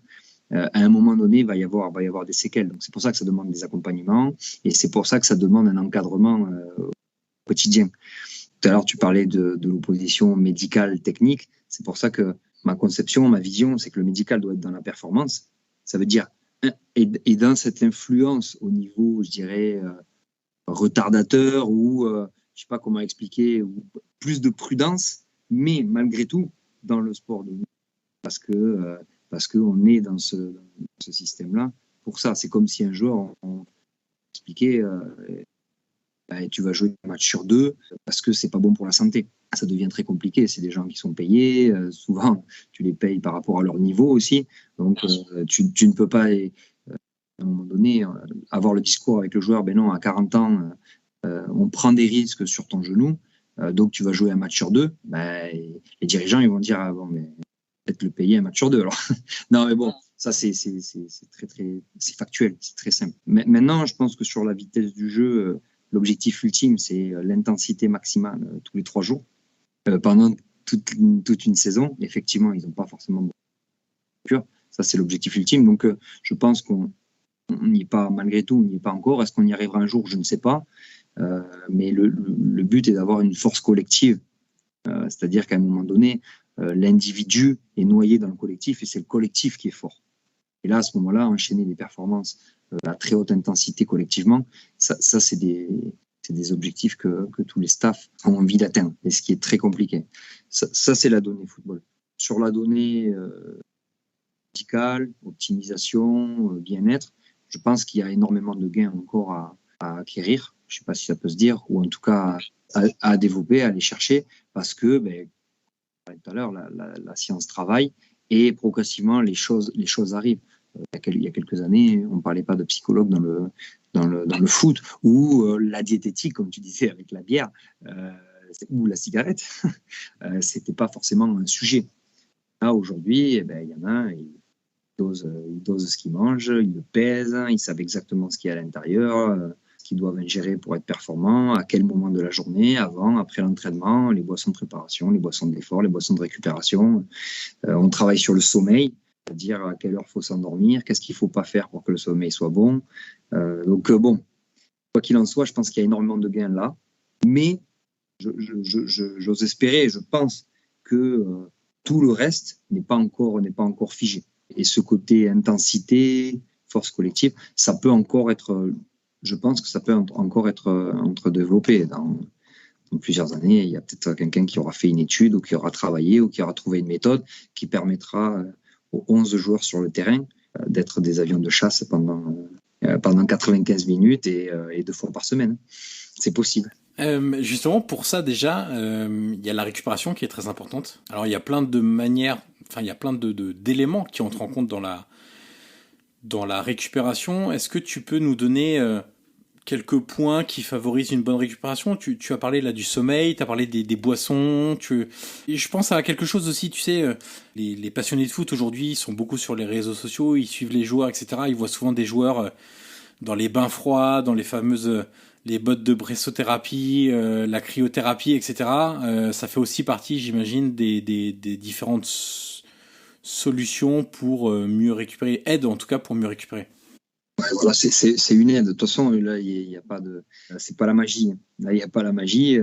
à un moment donné, il va y avoir des séquelles. Donc c'est pour ça que ça demande des accompagnements et c'est pour ça que ça demande un encadrement quotidien. Tout à l'heure, tu parlais de l'opposition médicale technique. C'est pour ça que ma conception, ma vision, c'est que le médical doit être dans la performance. Ça veut dire, et dans cette influence au niveau, je dirais, retardateur ou, je sais pas comment expliquer, ou plus de prudence, mais malgré tout, dans le sport de haut niveau, parce qu'on est dans ce système-là. Pour ça, c'est comme si un joueur, on expliquait, tu vas jouer un match sur 2 parce que c'est pas bon pour la santé. Ça devient très compliqué. C'est des gens qui sont payés. Souvent, tu les payes par rapport à leur niveau aussi. Donc, tu ne peux pas, à un moment donné, avoir le discours avec le joueur, non, à 40 ans, on prend des risques sur ton genou. Donc, tu vas jouer un match sur 2. Les dirigeants, ils vont dire, mais peut-être le payer un match sur 2. Alors. Non, mais bon, ça, c'est très, très, c'est factuel. C'est très simple. Mais maintenant, je pense que sur la vitesse du jeu, l'objectif ultime, c'est l'intensité maximale tous les 3 jours pendant toute une saison. Effectivement, ils n'ont pas forcément de pur. Ça, c'est l'objectif ultime. Donc, je pense qu'on n'y est pas, malgré tout, on n'y est pas encore. Est-ce qu'on y arrivera un jour? Je ne sais pas. Mais le but est d'avoir une force collective. C'est-à-dire qu'à un moment donné, l'individu est noyé dans le collectif et c'est le collectif qui est fort. Et là, à ce moment-là, enchaîner des performances à très haute intensité collectivement, ça c'est des objectifs que tous les staffs ont envie d'atteindre, et ce qui est très compliqué. Ça c'est la donnée football. Sur la donnée médicale, optimisation, bien-être, je pense qu'il y a énormément de gains encore à acquérir. Je ne sais pas si ça peut se dire, ou en tout cas à développer, à aller chercher, parce que, tout à l'heure, la science travaille et progressivement les choses arrivent. Il y a quelques années, on ne parlait pas de psychologue dans le foot, ou la diététique, comme tu disais, avec la bière ou la cigarette, c'était pas forcément un sujet. Là, aujourd'hui, il y en a, ils dosent ce qu'ils mangent, ils le pèsent, ils savent exactement ce qu'il y a à l'intérieur, ce qu'ils doivent ingérer pour être performants, à quel moment de la journée, avant, après l'entraînement, les boissons de préparation, les boissons d'effort, les boissons de récupération. On travaille sur le sommeil, c'est-à-dire à quelle heure il faut s'endormir, qu'est-ce qu'il ne faut pas faire pour que le sommeil soit bon. Donc, quoi qu'il en soit, je pense qu'il y a énormément de gains là, mais j'ose espérer, je pense que tout le reste n'est pas encore figé. Et ce côté intensité, force collective, ça peut encore être, je pense que ça peut encore être développé dans plusieurs années, il y a peut-être quelqu'un qui aura fait une étude ou qui aura travaillé ou qui aura trouvé une méthode qui permettra aux 11 joueurs sur le terrain d'être des avions de chasse pendant 95 minutes et 2 fois par semaine. C'est possible. Justement, pour ça, déjà, il y a la récupération qui est très importante. Alors, il y a plein de manières, enfin, il y a plein d'éléments qui entrent en compte dans la récupération. Est-ce que tu peux nous donner quelques points qui favorisent une bonne récupération? Tu as parlé là du sommeil, tu as parlé des boissons. Et je pense à quelque chose aussi, tu sais, les passionnés de foot aujourd'hui sont beaucoup sur les réseaux sociaux, ils suivent les joueurs, etc. Ils voient souvent des joueurs dans les bains froids, dans les fameuses les bottes de bressothérapie, la cryothérapie, etc. Ça fait aussi partie, j'imagine, des différentes solutions pour mieux récupérer, aide en tout cas pour mieux récupérer. Ouais, voilà, c'est une aide. De toute façon, là, il y a pas de, c'est pas la magie. Là, il n'y a pas la magie.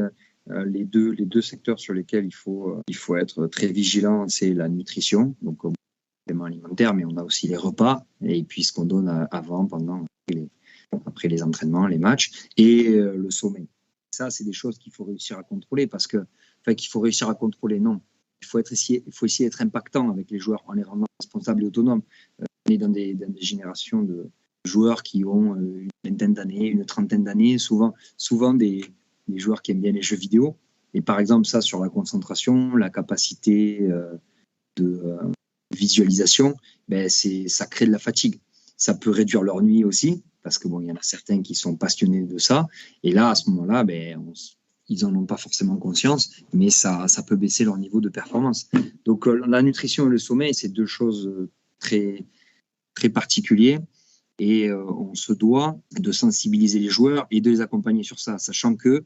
Les deux secteurs sur lesquels il faut être très vigilant, c'est la nutrition, donc complément alimentaire, mais on a aussi les repas et puis ce qu'on donne avant, pendant, après les entraînements, les matchs, et le sommeil. Ça, c'est des choses qu'il faut réussir à contrôler qu'il faut réussir à contrôler, non. Il faut essayer d'être impactant avec les joueurs en les rendant responsables et autonomes. On est dans des générations de joueurs qui ont une vingtaine d'années, une trentaine d'années, souvent des joueurs qui aiment bien les jeux vidéo. Et par exemple, ça, sur la concentration, la capacité de visualisation, ça crée de la fatigue. Ça peut réduire leur nuit aussi, parce que il y en a certains qui sont passionnés de ça. Et là, à ce moment-là, ils n'en ont pas forcément conscience, mais ça peut baisser leur niveau de performance. Donc, la nutrition et le sommeil, c'est deux choses très, très particulières. Et on se doit de sensibiliser les joueurs et de les accompagner sur ça, sachant qu'on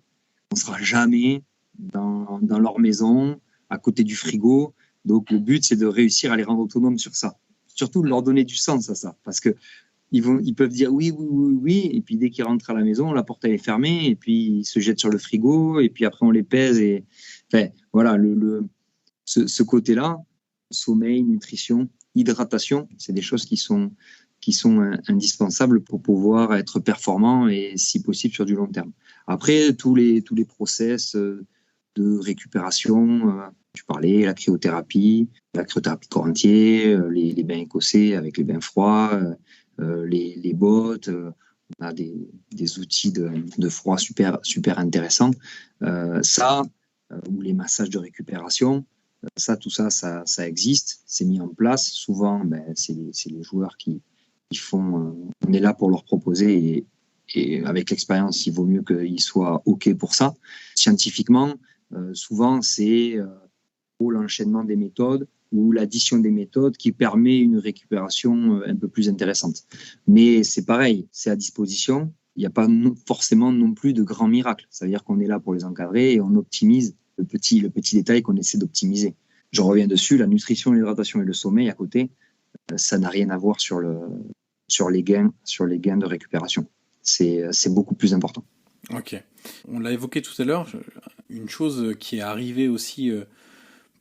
ne sera jamais dans leur maison, à côté du frigo. Donc, le but, c'est de réussir à les rendre autonomes sur ça. Surtout de leur donner du sens à ça, parce qu'ils peuvent dire oui, et puis dès qu'ils rentrent à la maison, la porte elle est fermée, et puis ils se jettent sur le frigo, et puis après on les pèse. Et enfin, voilà, ce côté-là, sommeil, nutrition, hydratation, c'est des choses qui sont indispensables pour pouvoir être performant et si possible sur du long terme. Après, tous les process de récupération, tu parlais, la cryothérapie corps entier, les bains écossais avec les bains froids, les bottes, on a des outils de froid super intéressants. Ou les massages de récupération, tout ça existe, c'est mis en place. Souvent, c'est les joueurs qui font. On est là pour leur proposer et avec l'expérience, il vaut mieux qu'ils soient OK pour ça. Scientifiquement, souvent, c'est l'enchaînement des méthodes ou l'addition des méthodes qui permet une récupération un peu plus intéressante. Mais c'est pareil, c'est à disposition. Il n'y a pas forcément non plus de grands miracles. Ça veut dire qu'on est là pour les encadrer et on optimise le petit détail qu'on essaie d'optimiser. Je reviens dessus, la nutrition, l'hydratation et le sommeil à côté, ça n'a rien à voir sur les gains de récupération. C'est beaucoup plus important. Ok. On l'a évoqué tout à l'heure, une chose qui est arrivée aussi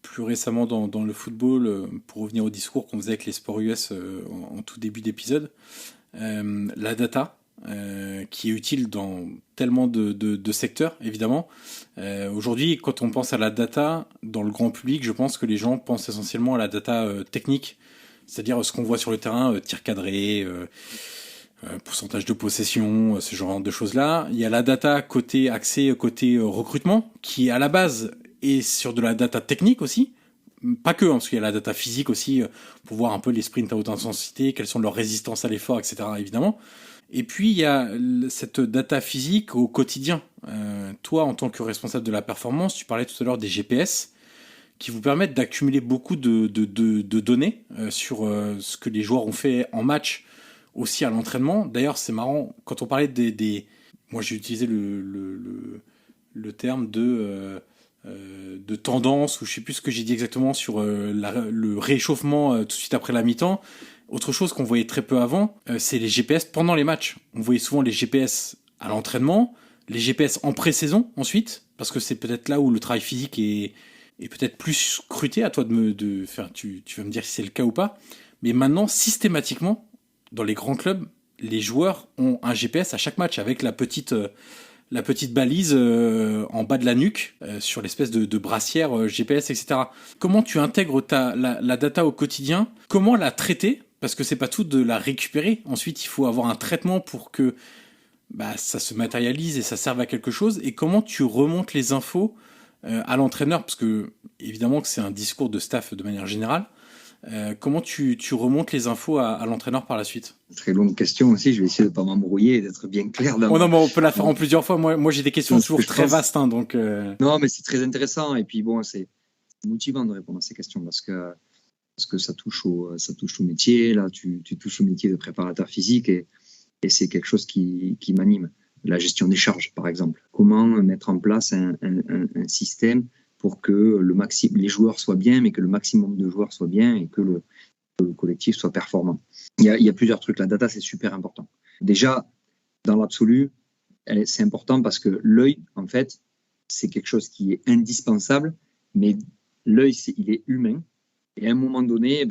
plus récemment dans le football, pour revenir au discours qu'on faisait avec les sports US en tout début d'épisode, la data, qui est utile dans tellement de secteurs, évidemment. Aujourd'hui, quand on pense à la data, dans le grand public, je pense que les gens pensent essentiellement à la data technique, c'est-à-dire ce qu'on voit sur le terrain, tir cadré, pourcentage de possession, ce genre de choses-là. Il y a la data côté recrutement, qui à la base est sur de la data technique aussi. Pas que, parce qu'il y a la data physique aussi, pour voir un peu les sprints à haute intensité, quelles sont leurs résistances à l'effort, etc., évidemment. Et puis, il y a cette data physique au quotidien. Toi, en tant que responsable de la performance, tu parlais tout à l'heure des GPS, qui vous permettent d'accumuler beaucoup de données sur ce que les joueurs ont fait en match, aussi à l'entraînement. D'ailleurs, c'est marrant, quand on parlait moi, j'ai utilisé le terme de tendance, ou je sais plus ce que j'ai dit exactement sur le réchauffement tout de suite après la mi-temps. Autre chose qu'on voyait très peu avant, c'est les GPS pendant les matchs. On voyait souvent les GPS à l'entraînement, les GPS en pré-saison ensuite, parce que c'est peut-être là où le travail physique est peut-être plus scruté. À toi de faire. Tu vas me dire si c'est le cas ou pas. Mais maintenant, systématiquement, dans les grands clubs, les joueurs ont un GPS à chaque match avec la petite la petite balise en bas de la nuque, sur l'espèce de brassière GPS, etc. Comment tu intègres la data au quotidien? Comment la traiter? Parce que c'est pas tout de la récupérer. Ensuite, il faut avoir un traitement pour que ça se matérialise et ça serve à quelque chose. Et comment tu remontes les infos à l'entraîneur? Parce que, évidemment, que c'est un discours de staff de manière générale. Comment tu remontes les infos à l'entraîneur par la suite? Très longue question aussi, je vais essayer de ne pas m'embrouiller et d'être bien clair. Non, mais on peut la faire en plusieurs fois. Moi j'ai des questions toujours très vastes. Donc, Non, mais c'est très intéressant. Et puis bon, c'est motivant de répondre à ces questions parce que ça touche au métier. Là, tu touches au métier de préparateur physique et c'est quelque chose qui m'anime. La gestion des charges, par exemple. Comment mettre en place un système pour que les joueurs soient bien, mais que le maximum de joueurs soient bien et que le collectif soit performant. Il y a plusieurs trucs. La data, c'est super important. Déjà, dans l'absolu, c'est important parce que l'œil, en fait, c'est quelque chose qui est indispensable, mais l'œil, il est humain. Et à un moment donné,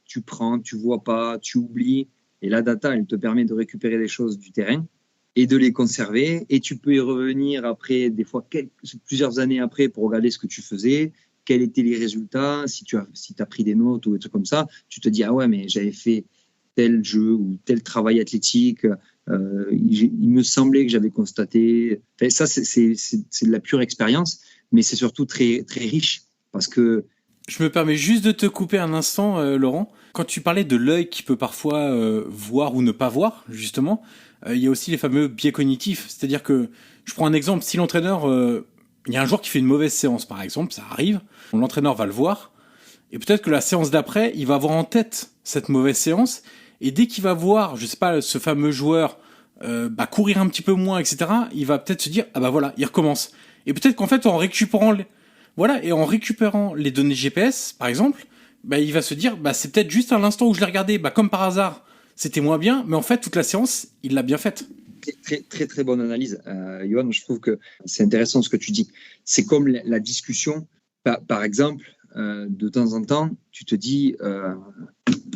tu prends, tu vois pas, tu oublies. Et la data, elle te permet de récupérer des choses du terrain et de les conserver. Et tu peux y revenir après, des fois plusieurs années après, pour regarder ce que tu faisais, quels étaient les résultats, si tu as pris des notes ou des trucs comme ça. Tu te dis, ah ouais, mais j'avais fait tel jeu ou tel travail athlétique. Il me semblait que j'avais constaté. Enfin, ça, c'est de la pure expérience, mais c'est surtout très, très riche parce que. Je me permets juste de te couper un instant, Laurent. Quand tu parlais de l'œil qui peut parfois voir ou ne pas voir, justement, il y a aussi les fameux biais cognitifs. C'est-à-dire que, je prends un exemple, si l'entraîneur, il y a un joueur qui fait une mauvaise séance, par exemple, ça arrive, l'entraîneur va le voir, et peut-être que la séance d'après, il va avoir en tête cette mauvaise séance, et dès qu'il va voir, je sais pas, ce fameux joueur courir un petit peu moins, etc., il va peut-être se dire, ah bah voilà, il recommence. Et peut-être qu'en fait, en récupérant les données GPS, par exemple, il va se dire, c'est peut-être juste à l'instant où je l'ai regardé, comme par hasard, c'était moins bien, mais en fait, toute la séance, il l'a bien faite. Très, très, très bonne analyse. Johan, je trouve que c'est intéressant ce que tu dis. C'est comme la discussion. Par exemple, de temps en temps, tu te dis,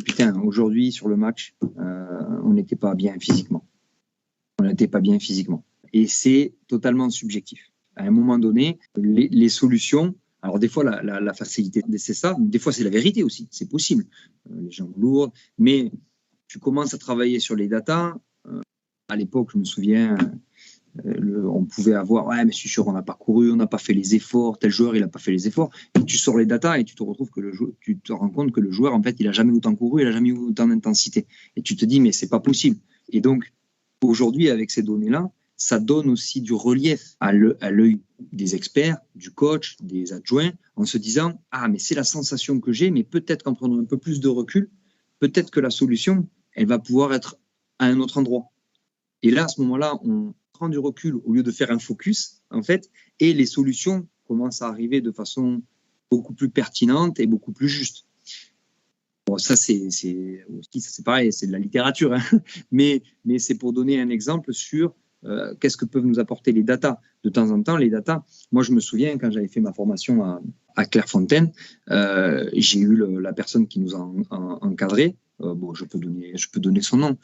putain, aujourd'hui, sur le match, on n'était pas bien physiquement. Et c'est totalement subjectif. À un moment donné, les solutions, alors des fois, la facilité, c'est ça, mais des fois, c'est la vérité aussi. C'est possible. Les jambes lourdes, mais tu commences à travailler sur les datas. À l'époque, je me souviens, on pouvait avoir, ouais, mais je suis sûr, on n'a pas couru, on n'a pas fait les efforts, tel joueur, il n'a pas fait les efforts. Et tu sors les datas et tu te retrouves tu te rends compte que le joueur, en fait, il n'a jamais autant couru, il n'a jamais eu autant d'intensité. Et tu te dis, mais c'est pas possible. Et donc, aujourd'hui, avec ces données-là, ça donne aussi du relief à l'œil des experts, du coach, des adjoints, en se disant, ah, mais c'est la sensation que j'ai, mais peut-être qu'en prenant un peu plus de recul, peut-être que la solution, elle va pouvoir être à un autre endroit. Et là, à ce moment-là, on prend du recul au lieu de faire un focus, en fait, et les solutions commencent à arriver de façon beaucoup plus pertinente et beaucoup plus juste. Bon, ça, c'est pareil, c'est de la littérature, hein. Mais c'est pour donner un exemple sur qu'est-ce que peuvent nous apporter les datas. De temps en temps, les datas, moi, je me souviens, quand j'avais fait ma formation à Clairefontaine, j'ai eu la personne qui nous a encadrés. Je peux donner son nom.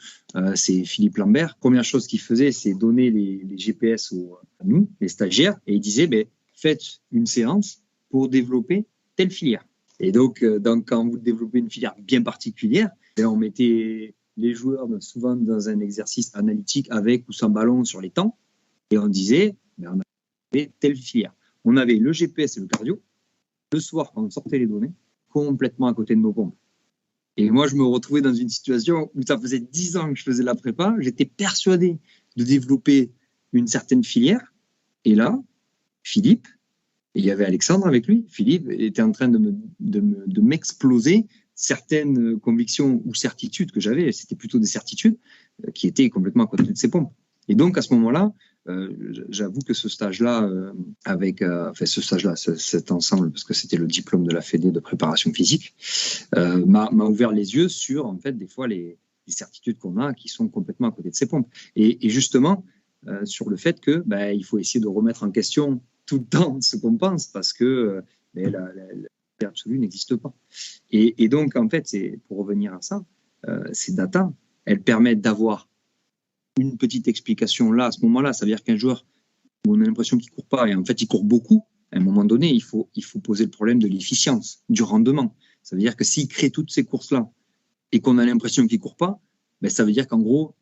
C'est Philippe Lambert. Première chose qu'il faisait, c'est donner les GPS à nous, les stagiaires, et il disait, faites une séance pour développer telle filière. Et donc quand vous développez une filière bien particulière, on mettait les joueurs souvent dans un exercice analytique avec ou sans ballon sur les temps, et on disait, on avait telle filière. On avait le GPS et le cardio. Le soir, quand on sortait les données, complètement à côté de nos pompes. Et moi, je me retrouvais dans une situation où ça faisait 10 ans que je faisais la prépa. J'étais persuadé de développer une certaine filière. Et là, Philippe, et il y avait Alexandre avec lui, Philippe était en train de m'exploser certaines convictions ou certitudes que j'avais. C'était plutôt des certitudes qui étaient complètement à côté de ses pompes. Et donc, à ce moment-là, j'avoue que ce stage-là, cet ensemble, parce que c'était le diplôme de la Fédé de préparation physique, m'a ouvert les yeux sur, en fait, des fois, les certitudes qu'on a qui sont complètement à côté de ses pompes. Et justement, sur le fait que il faut essayer de remettre en question tout le temps ce qu'on pense, parce que l'absolu n'existe pas. Et donc, en fait, pour revenir à ça, ces datas, elles permettent d'avoir une petite explication là, à ce moment-là. Ça veut dire qu'un joueur où on a l'impression qu'il ne court pas. Et en fait, il court beaucoup. À un moment donné, il faut poser le problème de l'efficience, du rendement. Ça veut dire que s'il crée toutes ces courses-là et qu'on a l'impression qu'il ne court pas, ben, ça veut dire qu'en gros,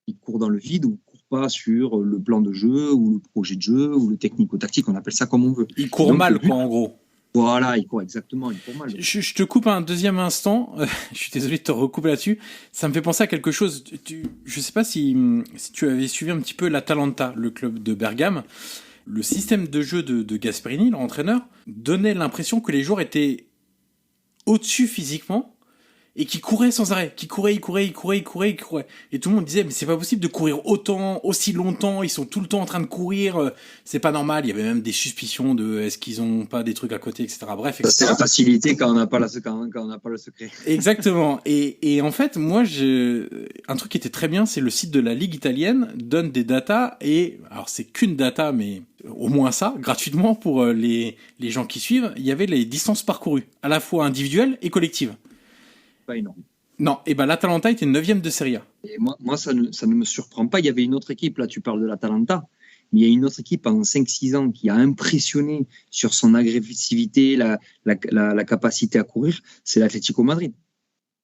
il court dans le vide ou il ne court pas sur le plan de jeu ou le projet de jeu ou le technico-tactique, on appelle ça comme on veut. Il court donc, mal, quoi, en gros. Voilà, il court exactement, il court mal. Je te coupe un deuxième instant, je suis désolé de te recouper là-dessus, ça me fait penser à quelque chose. Je sais pas si tu avais suivi un petit peu l'Atalanta, le club de Bergame. Le système de jeu de Gasperini, l'entraîneur, donnait l'impression que les joueurs étaient au-dessus physiquement et qui couraient sans arrêt, qui couraient. Et tout le monde disait, mais c'est pas possible de courir autant, aussi longtemps, ils sont tout le temps en train de courir, c'est pas normal. Il y avait même des suspicions de est-ce qu'ils ont pas des trucs à côté, etc. Bref, etc. C'est la facilité quand on n'a pas le secret. Exactement. Et en fait, moi, un truc qui était très bien, c'est le site de la Ligue italienne donne des datas et, alors c'est qu'une data, mais au moins ça, gratuitement pour les gens qui suivent, il y avait les distances parcourues, à la fois individuelles et collectives. Pas énorme. Non, et ben l'Atalanta était 9e de Serie A. Et moi ça ne me surprend pas. Il y avait une autre équipe, là tu parles de l'Atalanta, mais il y a une autre équipe pendant 5-6 ans qui a impressionné sur son agressivité, la capacité à courir, c'est l'Atlético Madrid.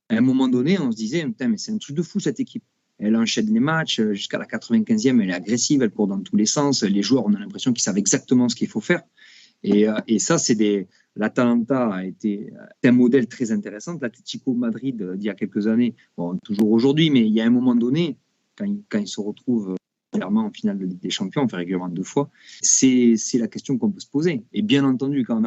À un moment donné, on se disait, mais c'est un truc de fou cette équipe. Elle enchaîne les matchs, jusqu'à la 95e, elle est agressive, elle court dans tous les sens. Les joueurs, on a l'impression qu'ils savent exactement ce qu'il faut faire. Et ça, l'Atalanta a été un modèle très intéressant. L'Atlético Madrid, d'il y a quelques années, bon, toujours aujourd'hui, mais il y a un moment donné, quand ils se retrouvent clairement en finale de Ligue des Champions, on fait régulièrement 2 fois, c'est la question qu'on peut se poser. Et bien entendu, quand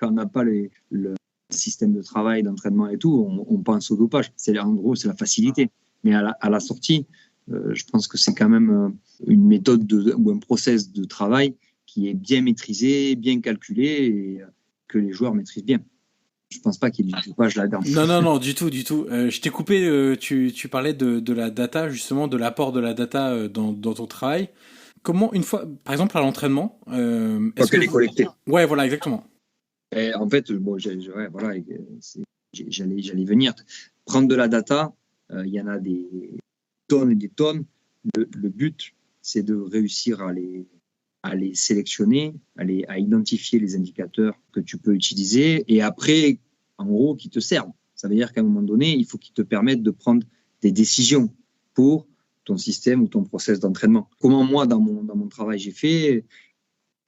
on n'a pas le système de travail, d'entraînement et tout, on pense au dopage. En gros, c'est la facilité. Mais à la sortie, je pense que c'est quand même une méthode ou un process de travail qui est bien maîtrisé, bien calculé et que les joueurs maîtrisent bien. Je ne pense pas qu'il y ait du dopage là-dedans. Non, du tout. Je t'ai coupé, tu parlais de la data, justement, de l'apport de la data dans ton travail. Comment, une fois, par exemple, à l'entraînement... est-ce qu'elle est collectée. Ouais, voilà, exactement. Et en fait, bon, voilà, j'allais venir. Prendre de la data, il y en a des tonnes et des tonnes. Le but, c'est de réussir à les sélectionner, à identifier les indicateurs que tu peux utiliser et après, en gros, qui te servent. Ça veut dire qu'à un moment donné, il faut qu'ils te permettent de prendre des décisions pour ton système ou ton process d'entraînement. Comment moi, dans mon travail, j'ai fait,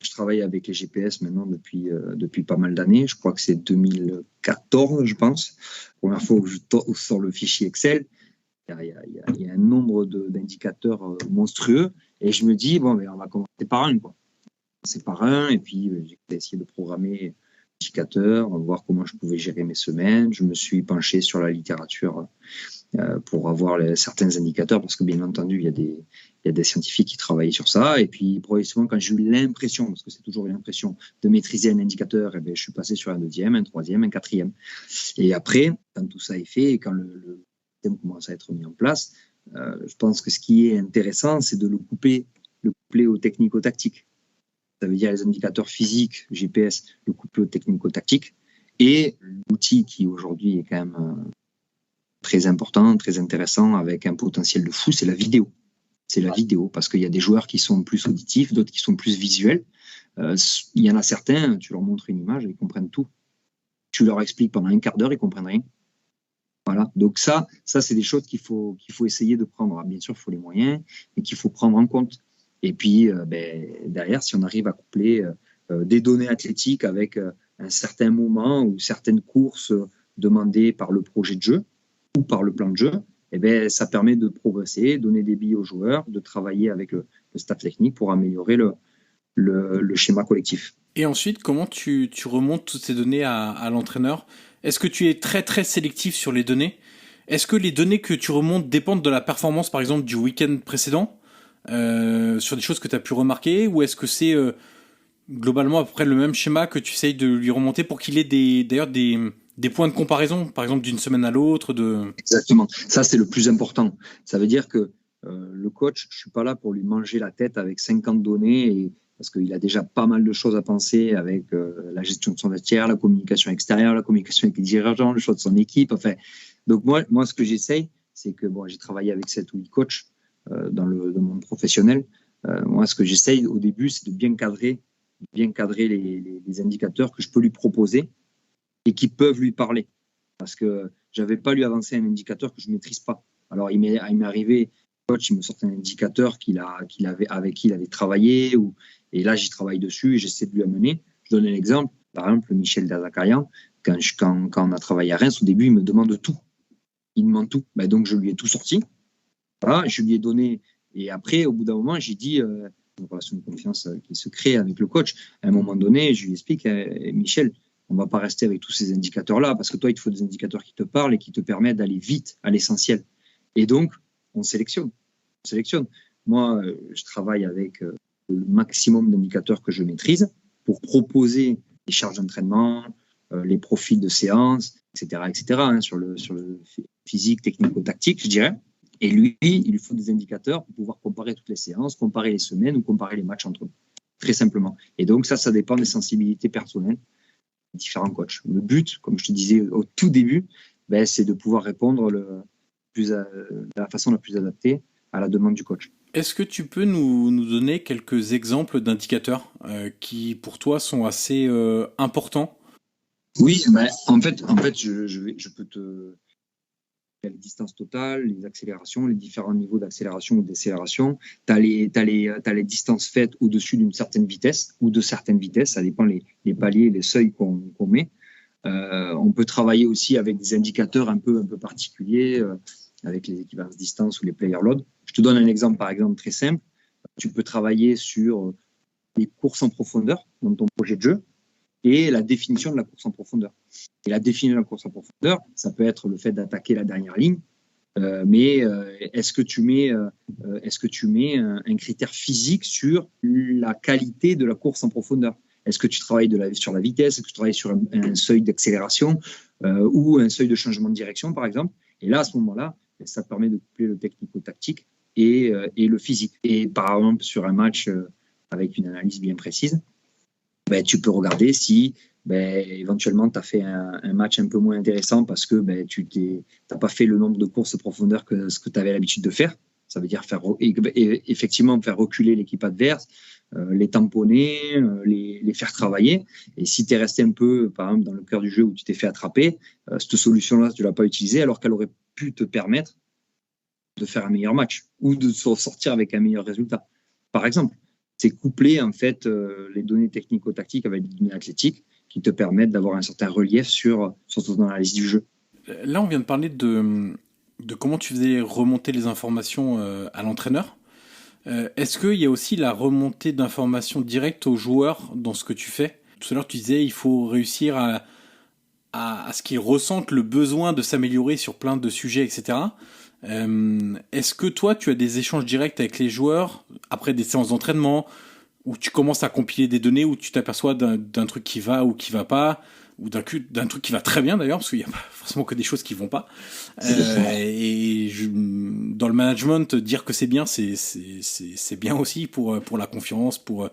je travaille avec les GPS maintenant depuis pas mal d'années. Je crois que c'est 2014, je pense. Première fois où je sors le fichier Excel, il y a un nombre d'indicateurs monstrueux. Et je me dis, bon, mais on va commencer par un, quoi. C'est par un, et puis j'ai essayé de programmer indicateur, voir comment je pouvais gérer mes semaines. Je me suis penché sur la littérature pour avoir certains indicateurs, parce que bien entendu, il y a des scientifiques qui travaillaient sur ça. Et puis, progressivement, quand j'ai eu l'impression, parce que c'est toujours une impression, de maîtriser un indicateur, je suis passé sur un 2e, un 3e, un 4e. Et après, quand tout ça est fait, et quand le système commence à être mis en place, je pense que ce qui est intéressant, c'est de le coupler au technico-tactique. Ça veut dire les indicateurs physiques, GPS, le coupler au technico-tactique. Et l'outil qui aujourd'hui est quand même très important, très intéressant, avec un potentiel de fou, c'est la vidéo. C'est la vidéo, parce qu'il y a des joueurs qui sont plus auditifs, d'autres qui sont plus visuels. Il y en a certains, tu leur montres une image, ils comprennent tout. Tu leur expliques pendant un quart d'heure, ils comprennent rien. Voilà. Donc ça c'est des choses qu'il faut essayer de prendre. Alors, bien sûr, il faut les moyens, mais qu'il faut prendre en compte. Et puis, derrière, si on arrive à coupler des données athlétiques avec un certain moment ou certaines courses demandées par le projet de jeu ou par le plan de jeu, ça permet de progresser, donner des billes aux joueurs, de travailler avec le staff technique pour améliorer le schéma collectif. Et ensuite, comment tu remontes toutes ces données à l'entraîneur ? Est-ce que tu es très très sélectif sur les données ? Est-ce que les données que tu remontes dépendent de la performance, par exemple, du week-end précédent, sur des choses que tu as pu remarquer ? Ou est-ce que c'est globalement à peu près le même schéma que tu essayes de lui remonter pour qu'il ait des points de comparaison, par exemple d'une semaine à l'autre Exactement. Ça, c'est le plus important. Ça veut dire que le coach, je ne suis pas là pour lui manger la tête avec 50 données parce qu'il a déjà pas mal de choses à penser avec la gestion de son vestiaire, la communication extérieure, la communication avec les dirigeants, le choix de son équipe. Enfin, donc moi, ce que j'essaye, c'est que j'ai travaillé avec 7 ou 8 coachs dans le monde professionnel. Moi, ce que j'essaye au début, c'est de bien cadrer les indicateurs que je peux lui proposer et qui peuvent lui parler. Parce que j'avais pas lui avancer un indicateur que je maîtrise pas. Alors, il m'est arrivé, le coach, il me sortait un indicateur avec qui il avait travaillé, et là, j'y travaille dessus et j'essaie de lui amener. Je donne un exemple. Par exemple, Michel Dazakarian, quand on a travaillé à Reims, au début, il me demande tout. Il demande tout. Ben, donc, je lui ai tout sorti. Voilà, je lui ai donné. Et après, au bout d'un moment, j'ai dit, une relation de confiance qui se crée avec le coach. À un moment donné, je lui explique, Michel, on ne va pas rester avec tous ces indicateurs-là, parce que toi, il te faut des indicateurs qui te parlent et qui te permettent d'aller vite à l'essentiel. Et donc, on sélectionne. Moi, je travaille avec le maximum d'indicateurs que je maîtrise pour proposer les charges d'entraînement, les profils de séance, etc., hein, sur le physique, technico-tactique, je dirais. Et lui, il lui faut des indicateurs pour pouvoir comparer toutes les séances, comparer les semaines ou comparer les matchs entre eux, très simplement. Et donc, ça dépend des sensibilités personnelles des différents coachs. Le but, comme je te disais au tout début, c'est de pouvoir répondre de la façon la plus adaptée à la demande du coach. Est-ce que tu peux nous donner quelques exemples d'indicateurs qui, pour toi, sont assez importants ? Oui, en fait, je peux te... Les distances totales, les accélérations, les différents niveaux d'accélération ou décélération. Tu as les distances faites au-dessus d'une certaine vitesse ou de certaines vitesses. Ça dépend les paliers, les seuils qu'on met. On peut travailler aussi avec des indicateurs un peu particuliers, avec les équivalences distance ou les player load. Je te donne un exemple, par exemple, très simple. Tu peux travailler sur les courses en profondeur dans ton projet de jeu et la définition de la course en profondeur. Et la définition de la course en profondeur, ça peut être le fait d'attaquer la dernière ligne, mais est-ce que tu mets un critère physique sur la qualité de la course en profondeur ? Est-ce que tu travailles sur la vitesse ? Est-ce que tu travailles sur un seuil d'accélération ou un seuil de changement de direction, par exemple ? Et là, à ce moment-là, ça permet de coupler le technico-tactique et le physique. Et par exemple, sur un match avec une analyse bien précise, tu peux regarder si éventuellement tu as fait un match un peu moins intéressant parce que tu n'as pas fait le nombre de courses de profondeur que ce que tu avais l'habitude de faire. Ça veut dire effectivement faire reculer l'équipe adverse, les tamponner, les faire travailler. Et si tu es resté un peu, par exemple, dans le cœur du jeu où tu t'es fait attraper, cette solution-là, tu ne l'as pas utilisée alors qu'elle aurait pu te permettre de faire un meilleur match ou de sortir avec un meilleur résultat. Par exemple, c'est coupler en fait les données technico-tactiques avec des données athlétiques qui te permettent d'avoir un certain relief sur ton analyse du jeu. Là, on vient de parler de comment tu faisais remonter les informations à l'entraîneur. Est-ce qu'il y a aussi la remontée d'informations directes aux joueurs dans ce que tu fais ? Tout à l'heure, tu disais il faut réussir à ce qu'ils ressentent le besoin de s'améliorer sur plein de sujets, etc. Est-ce que toi, tu as des échanges directs avec les joueurs après des séances d'entraînement où tu commences à compiler des données, où tu t'aperçois d'un truc qui va ou qui va pas, ou d'un truc qui va très bien d'ailleurs, parce qu'il n'y a pas forcément que des choses qui vont pas. Dans le management, dire que c'est bien, c'est bien aussi pour la confiance, pour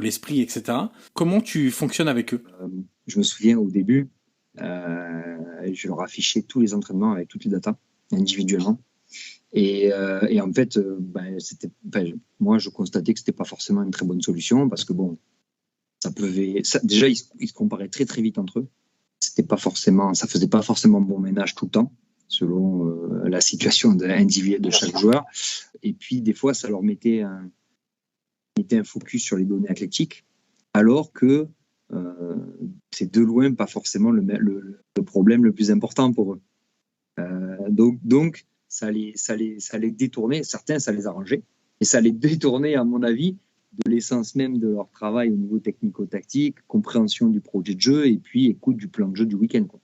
l'esprit, etc. Comment tu fonctionnes avec eux ? Je me souviens au début, je leur affichais tous les entraînements avec toutes les datas individuellement. Et en fait, moi, je constatais que c'était pas forcément une très bonne solution parce que déjà, ils se comparaient très très vite entre eux. Ça faisait pas forcément bon ménage tout le temps, selon la situation individuelle de chaque joueur. Et puis, des fois, ça leur mettait un focus sur les données athlétiques, alors que c'est de loin pas forcément le problème le plus important pour eux. Donc ça les détournait, certains ça les arrangeait, et ça les détournait à mon avis de l'essence même de leur travail au niveau technico-tactique, compréhension du projet de jeu et puis écoute du plan de jeu du week-end, quoi.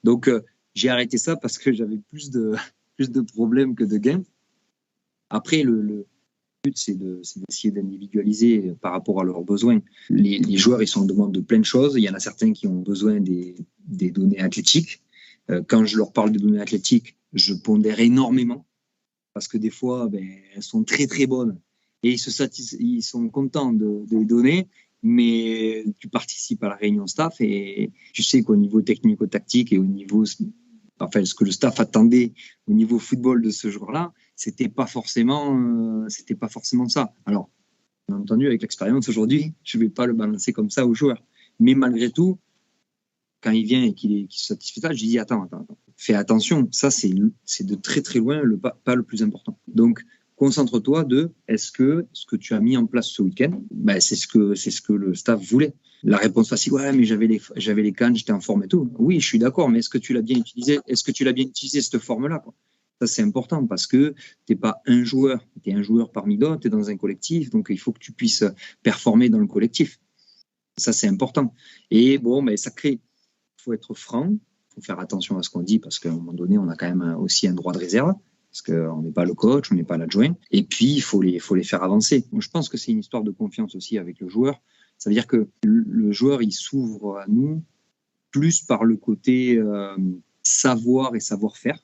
Donc j'ai arrêté ça parce que j'avais plus de problèmes que de gains. Après le but c'est d'essayer d'individualiser par rapport à leurs besoins. Les joueurs ils sont en demande de plein de choses, il y en a certains qui ont besoin des données athlétiques. Quand je leur parle des données athlétiques, je pondère énormément parce que des fois, elles sont très très bonnes et ils sont contents de les donner, mais tu participes à la réunion staff et tu sais qu'au niveau technico-tactique et au niveau, ce que le staff attendait au niveau football de ce jour-là, c'était pas forcément ça. Alors, bien entendu, avec l'expérience aujourd'hui, je vais pas le balancer comme ça aux joueurs. Mais malgré tout, quand il vient et qu'il se satisfait ça, je lui dis attends, fais attention, ça c'est de très très loin pas le plus important. Donc concentre-toi est-ce que ce que tu as mis en place ce week-end, c'est ce que le staff voulait. La réponse facile, ouais, mais j'avais les cannes, j'étais en forme et tout. Oui, je suis d'accord, mais est-ce que tu l'as bien utilisé cette forme-là, quoi? Ça, c'est important parce que t'es pas un joueur, t'es un joueur parmi d'autres, t'es dans un collectif, donc il faut que tu puisses performer dans le collectif. Ça, c'est important. Et bon, ça crée, faut être franc, faut faire attention à ce qu'on dit parce qu'à un moment donné, on a quand même aussi un droit de réserve. Parce qu'on n'est pas le coach, on n'est pas l'adjoint. Et puis, il faut les faire avancer. Donc, je pense que c'est une histoire de confiance aussi avec le joueur. Ça veut dire que le joueur, il s'ouvre à nous plus par le côté savoir et savoir-faire.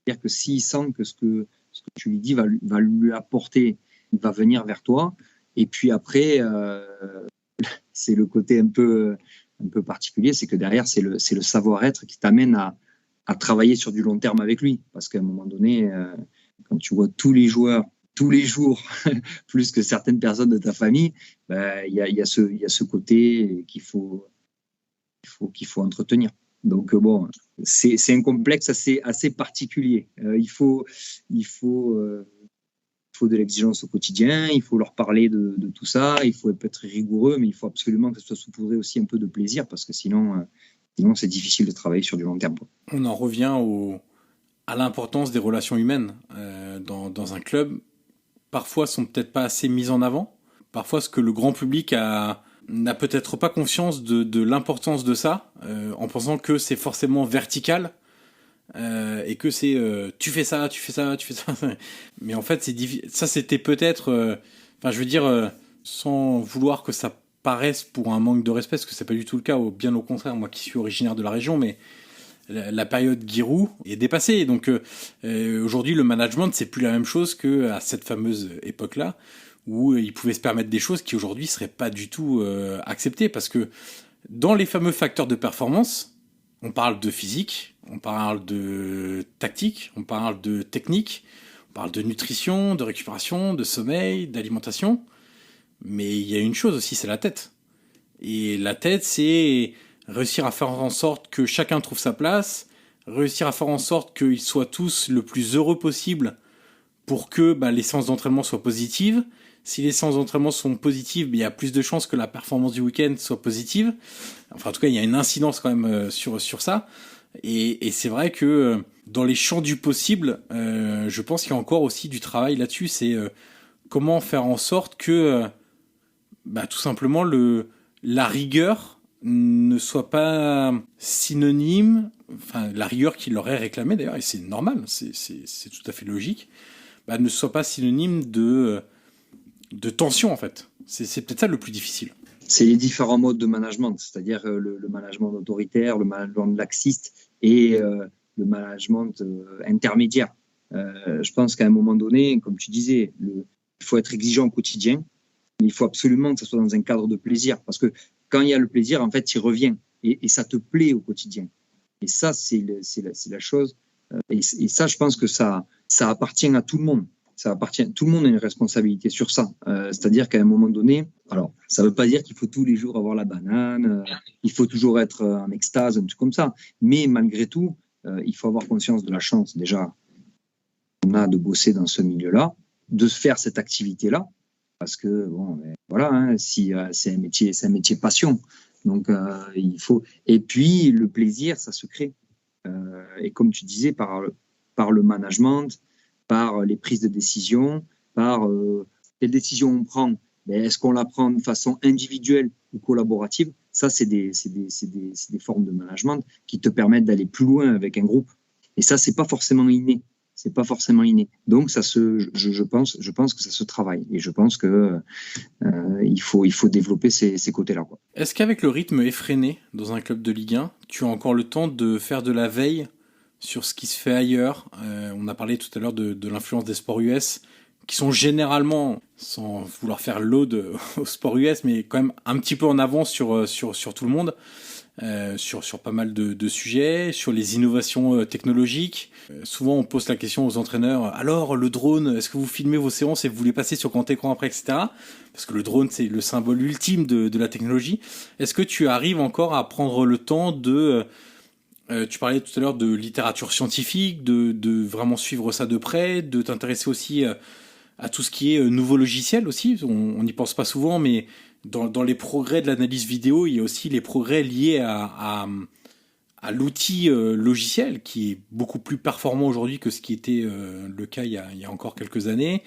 C'est-à-dire que s'il sent que ce que tu lui dis va lui apporter, il va venir vers toi. Et puis après, c'est le côté un peu particulier, c'est que derrière, c'est le savoir-être qui t'amène à travailler sur du long terme avec lui. Parce qu'à un moment donné, quand tu vois tous les joueurs, tous les jours, plus que certaines personnes de ta famille, il y a ce côté qu'il faut entretenir. Donc bon, c'est un complexe assez particulier. Il faut de l'exigence au quotidien, il faut leur parler de tout ça, il faut être rigoureux, mais il faut absolument que ce soit saupoudré aussi un peu de plaisir, parce que sinon c'est difficile de travailler sur du long terme. On en revient à l'importance des relations humaines dans un club. Parfois, sont peut-être pas assez mises en avant. Parfois, ce que le grand public n'a peut-être pas conscience de l'importance de ça, en pensant que c'est forcément vertical et que c'est tu fais ça. Mais en fait, ça c'était peut-être, sans vouloir que ça paraisse pour un manque de respect, parce que c'est pas du tout le cas, bien au contraire, moi qui suis originaire de la région, mais la période Giroud est dépassée. Donc aujourd'hui, le management, c'est plus la même chose qu'à cette fameuse époque-là, où il pouvait se permettre des choses qui aujourd'hui seraient pas du tout acceptées, parce que dans les fameux facteurs de performance, on parle de physique, on parle de tactique, on parle de technique, on parle de nutrition, de récupération, de sommeil, d'alimentation. Mais il y a une chose aussi, c'est la tête. Et la tête, c'est réussir à faire en sorte que chacun trouve sa place, réussir à faire en sorte qu'ils soient tous le plus heureux possible pour que les séances d'entraînement soient positives. Si les séances d'entraînement sont positives, il y a plus de chances que la performance du week-end soit positive. Enfin, en tout cas, il y a une incidence quand même sur ça. Et c'est vrai que dans les champs du possible, je pense qu'il y a encore aussi du travail là-dessus. C'est comment faire en sorte que tout simplement la rigueur ne soit pas synonyme, enfin la rigueur qu'il leur est réclamée d'ailleurs, et c'est normal, c'est tout à fait logique, ne soit pas synonyme de tension en fait. C'est peut-être ça le plus difficile. C'est les différents modes de management, c'est-à-dire le management autoritaire, le management laxiste et le management intermédiaire. Je pense qu'à un moment donné, comme tu disais, il faut être exigeant au quotidien, mais il faut absolument que ça soit dans un cadre de plaisir, parce que quand il y a le plaisir, en fait, il revient et ça te plaît au quotidien. Et ça, c'est la chose. Et ça, je pense que ça appartient à tout le monde. Tout le monde a une responsabilité sur ça. C'est-à-dire qu'à un moment donné, alors, ça ne veut pas dire qu'il faut tous les jours avoir la banane, il faut toujours être en extase, un truc comme ça. Mais malgré tout, il faut avoir conscience de la chance, déjà, qu'on a de bosser dans ce milieu-là, de faire cette activité-là, parce que, bon, voilà, si c'est un métier passion. Donc, il faut. Et puis, le plaisir, ça se crée. Et comme tu disais, par le management, par les prises de décision, par quelle décision on prend. Est-ce qu'on la prend de façon individuelle ou collaborative? Ça, c'est des formes de management qui te permettent d'aller plus loin avec un groupe. Et ça, c'est pas forcément inné. Donc, je pense que ça se travaille. Et je pense que il faut développer ces côtés-là, quoi. Est-ce qu'avec le rythme effréné dans un club de Ligue 1, tu as encore le temps de faire de la veille sur ce qui se fait ailleurs? On a parlé tout à l'heure de l'influence des sports US, qui sont généralement, sans vouloir faire l'ode aux sports US, mais quand même un petit peu en avance sur tout le monde. sur pas mal de sujets, sur les innovations technologiques. Souvent, on pose la question aux entraîneurs, alors le drone, est-ce que vous filmez vos séances et vous les passez sur grand écran après, etc. Parce que le drone, c'est le symbole ultime de la technologie. Est-ce que tu arrives encore à prendre le temps tu parlais tout à l'heure de littérature scientifique, de vraiment suivre ça de près, de t'intéresser aussi à tout ce qui est nouveau logiciel aussi. On n'y pense pas souvent, mais dans les progrès de l'analyse vidéo, il y a aussi les progrès liés à l'outil logiciel qui est beaucoup plus performant aujourd'hui que ce qui était le cas il y a encore quelques années,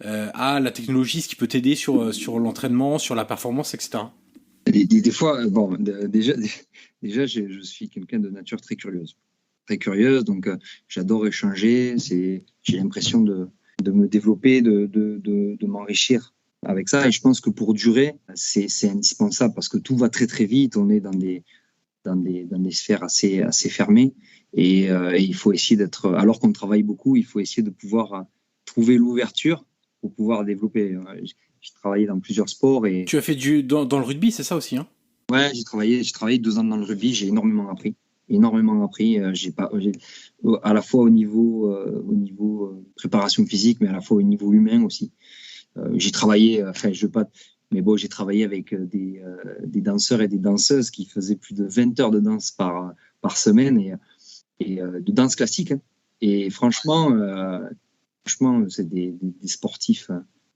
à la technologie, ce qui peut t'aider sur l'entraînement, sur la performance, etc. Des fois, déjà je suis quelqu'un de nature très curieuse. Très curieuse, donc j'adore échanger. J'ai l'impression de me développer, de m'enrichir avec ça. Et je pense que pour durer, c'est indispensable parce que tout va très très vite. On est dans des sphères assez fermées et il faut essayer d'être. Alors qu'on travaille beaucoup, il faut essayer de pouvoir trouver l'ouverture pour pouvoir développer. J'ai travaillé dans plusieurs sports et. Tu as fait dans le rugby, c'est ça aussi, hein? Ouais, j'ai travaillé 2 ans dans le rugby. J'ai énormément appris. À la fois au niveau préparation physique, mais à la fois au niveau humain aussi. J'ai travaillé, j'ai travaillé avec des danseurs et des danseuses qui faisaient plus de 20 heures de danse par semaine et de danse classique. Hein. Et franchement, c'est des sportifs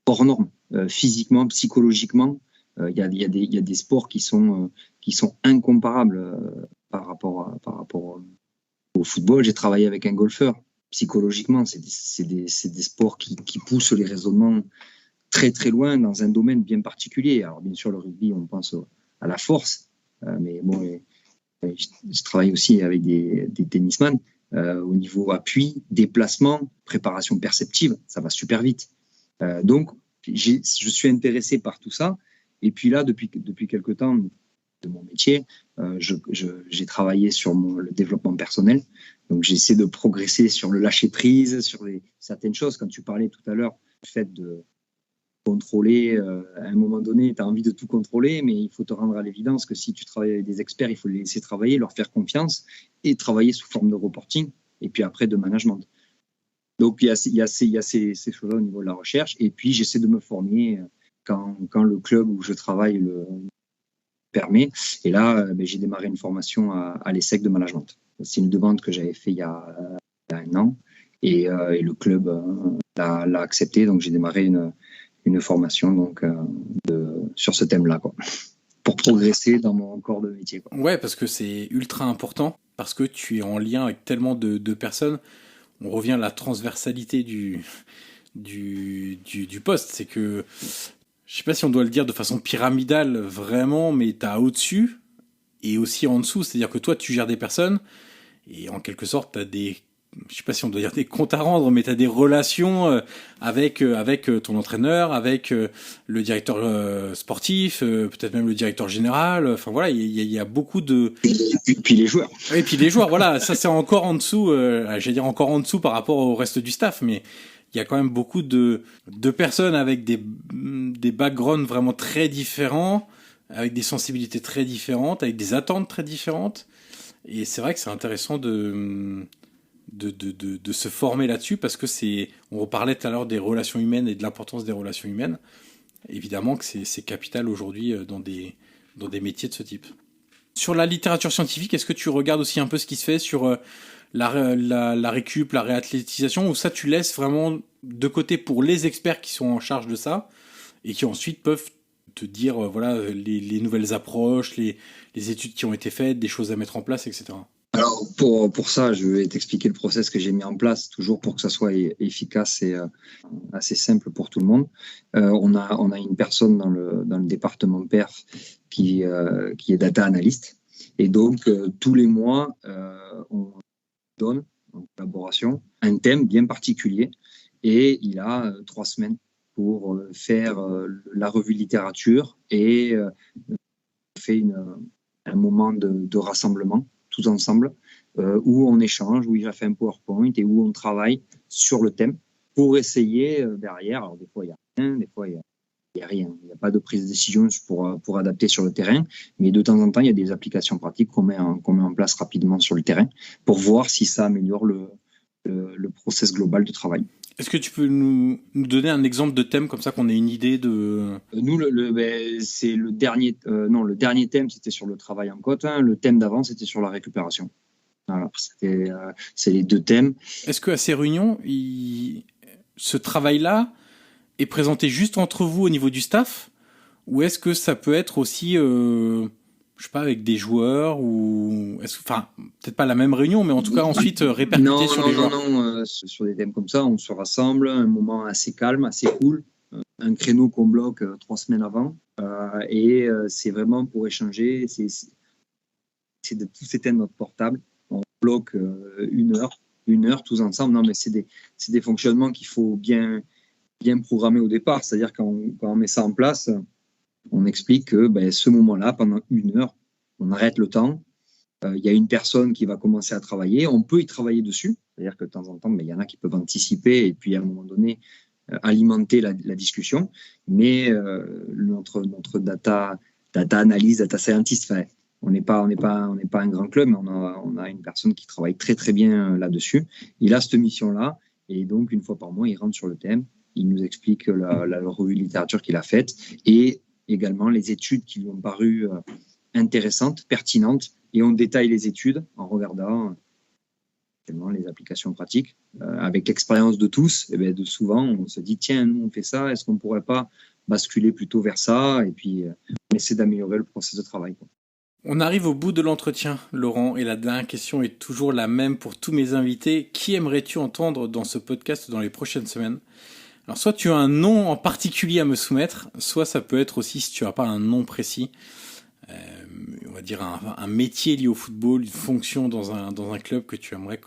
hors normes, physiquement, psychologiquement. Il y a des sports qui sont incomparables par rapport au football. J'ai travaillé avec un golfeur. Psychologiquement, c'est des sports qui poussent les raisonnements très très loin dans un domaine bien particulier. Alors bien sûr, le rugby, on pense à la force, mais bon, je travaille aussi avec des tennisman au niveau appui, déplacement, préparation perceptive, ça va super vite. Donc, je suis intéressé par tout ça. Et puis là, depuis quelque temps de mon métier, j'ai travaillé sur le développement personnel. Donc, j'essaie de progresser sur le lâcher prise, sur certaines choses. Quand tu parlais tout à l'heure du fait de contrôler, à un moment donné, tu as envie de tout contrôler, mais il faut te rendre à l'évidence que si tu travailles avec des experts, il faut les laisser travailler, leur faire confiance et travailler sous forme de reporting et puis après de management. Donc, il y a ces choses-là au niveau de la recherche. Et puis, j'essaie de me former quand le club où je travaille le permet. Et là, j'ai démarré une formation à l'ESSEC de management. C'est une demande que j'avais fait il y a 1 an et le club l'a accepté. Donc, j'ai démarré une formation sur ce thème-là, quoi, pour progresser dans mon corps de métier, quoi. Ouais, parce que c'est ultra important, parce que tu es en lien avec tellement de personnes. On revient à la transversalité du poste. C'est que, je sais pas si on doit le dire de façon pyramidale vraiment, mais tu as au-dessus et aussi en dessous. C'est-à-dire que toi, tu gères des personnes et en quelque sorte, tu as je sais pas si on doit dire des comptes à rendre, mais tu as des relations avec ton entraîneur, avec le directeur sportif, peut-être même le directeur général. Enfin voilà, il y a beaucoup de... Et puis les joueurs. Et puis les joueurs, voilà, ça c'est encore en dessous, j'allais dire encore en dessous par rapport au reste du staff, mais il y a quand même beaucoup de personnes avec des backgrounds vraiment très différents, avec des sensibilités très différentes, avec des attentes très différentes. Et c'est vrai que c'est intéressant de se former là-dessus parce que on reparlait tout à l'heure des relations humaines et de l'importance des relations humaines. Évidemment que c'est capital aujourd'hui dans des métiers de ce type. Sur la littérature scientifique, est-ce que tu regardes aussi un peu ce qui se fait sur la récup, la réathlétisation, ou ça tu laisses vraiment de côté pour les experts qui sont en charge de ça et qui ensuite peuvent te dire voilà les nouvelles approches, les études qui ont été faites, des choses à mettre en place, etc. Alors pour ça, je vais t'expliquer le process que j'ai mis en place, toujours pour que ça soit efficace et assez simple pour tout le monde. On a une personne dans le département perf qui est data analyst, et donc tous les mois on donne en collaboration un thème bien particulier, et il a 3 semaines pour faire la revue de littérature et fait un moment de rassemblement tous ensemble, où on échange, où il a fait un PowerPoint et où on travaille sur le thème pour essayer derrière. Alors des fois il y a rien, des fois il y a il n'y a rien. Il n'y a pas de prise de décision pour adapter sur le terrain. Mais de temps en temps, il y a des applications pratiques qu'on met en place rapidement sur le terrain pour voir si ça améliore le process global de travail. Est-ce que tu peux nous donner un exemple de thème comme ça qu'on ait une idée de... Nous, c'est le dernier thème, c'était sur le travail en côte. Le thème d'avant, c'était sur la récupération. Voilà, c'est les 2 thèmes. Sais qu'à ces réunions, ce travail-là est présenté juste entre vous au niveau du staff, ou est-ce que ça peut être aussi, je sais pas, avec des joueurs, ou peut-être pas la même réunion, mais en tout cas ensuite répercuté sur les joueurs. Non, sur des thèmes comme ça, on se rassemble, un moment assez calme, assez cool, un créneau qu'on bloque 3 semaines avant, et c'est vraiment pour échanger, c'est de tous éteindre notre portable, on bloque 1 heure tous ensemble. Non, mais c'est des fonctionnements qu'il faut bien programmer au départ, c'est-à-dire quand on met ça en place, on explique que ce moment-là, pendant 1 heure, on arrête le temps. Il y a une personne qui va commencer à travailler. On peut y travailler dessus. C'est-à-dire que de temps en temps, il y en a qui peuvent anticiper et puis à un moment donné, alimenter la discussion. Mais notre data analyse, data scientist, on n'est pas un grand club, mais on a une personne qui travaille très très bien là-dessus. Il a cette mission-là et donc 1 fois par mois, il rentre sur le thème. Il nous explique la revue de littérature qu'il a faite et également les études qui lui ont paru intéressantes, pertinentes, et on détaille les études en regardant les applications pratiques. Avec l'expérience de tous, de souvent, on se dit tiens, nous on fait ça, est-ce qu'on ne pourrait pas basculer plutôt vers ça, et puis on essaie d'améliorer le processus de travail. On arrive au bout de l'entretien, Laurent, et la dernière question est toujours la même pour tous mes invités. Qui aimerais-tu entendre dans ce podcast dans les prochaines semaines ? Alors, soit tu as un nom en particulier à me soumettre, soit ça peut être aussi, si tu n'as pas un nom précis, on va dire un métier lié au football, une fonction dans un club que tu aimerais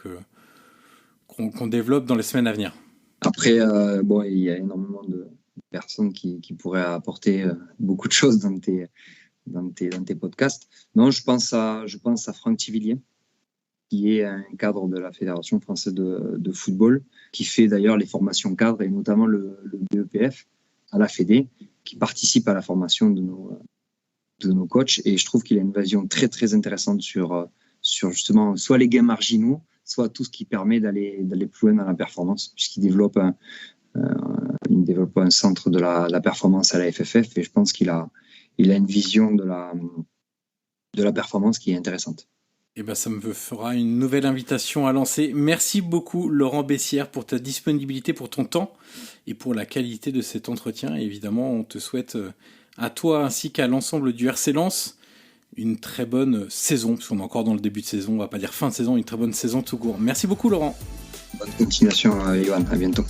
qu'on développe dans les semaines à venir. Après, il y a énormément de personnes qui pourraient apporter beaucoup de choses dans tes podcasts. Non, je pense à Franck Thivillier, qui est un cadre de la Fédération française de football, qui fait d'ailleurs les formations cadres et notamment le BEPF à la Fédé, qui participe à la formation de nos coachs. Et je trouve qu'il a une vision très très intéressante sur justement soit les gains marginaux, soit tout ce qui permet d'aller plus loin dans la performance, puisqu'il développe un centre de la performance à la FFF, et je pense qu'il a une vision de la performance qui est intéressante. Ça me fera une nouvelle invitation à lancer. Merci beaucoup Laurent Bessières pour ta disponibilité, pour ton temps et pour la qualité de cet entretien. Et évidemment, on te souhaite à toi ainsi qu'à l'ensemble du RC Lens une très bonne saison, parce qu'on est encore dans le début de saison, on va pas dire fin de saison, une très bonne saison tout court. Merci beaucoup Laurent. Bonne continuation Yohan, à bientôt.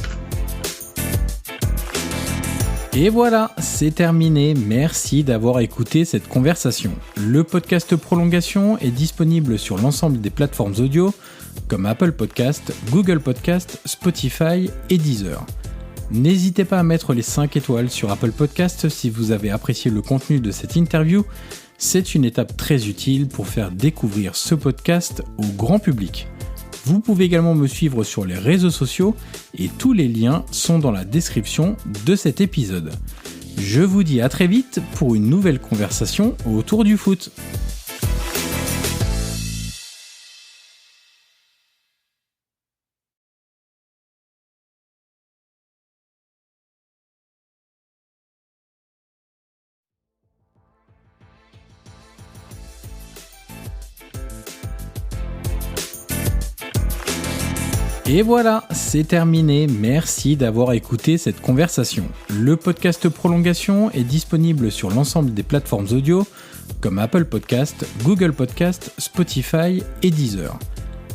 Et voilà, c'est terminé. Merci d'avoir écouté cette conversation. Le podcast Prolongation est disponible sur l'ensemble des plateformes audio comme Apple Podcast, Google Podcast, Spotify et Deezer. N'hésitez pas à mettre les 5 étoiles sur Apple Podcast si vous avez apprécié le contenu de cette interview. C'est une étape très utile pour faire découvrir ce podcast au grand public. Vous pouvez également me suivre sur les réseaux sociaux et tous les liens sont dans la description de cet épisode. Je vous dis à très vite pour une nouvelle conversation autour du foot. Et voilà, c'est terminé. Merci d'avoir écouté cette conversation. Le podcast Prolongation est disponible sur l'ensemble des plateformes audio comme Apple Podcast, Google Podcast, Spotify et Deezer.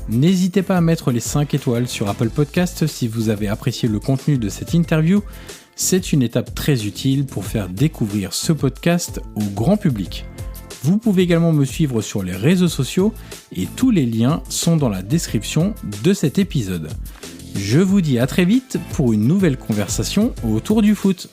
N'hésitez pas à mettre les 5 étoiles sur Apple Podcast si vous avez apprécié le contenu de cette interview. C'est une étape très utile pour faire découvrir ce podcast au grand public. Vous pouvez également me suivre sur les réseaux sociaux et tous les liens sont dans la description de cet épisode. Je vous dis à très vite pour une nouvelle conversation autour du foot.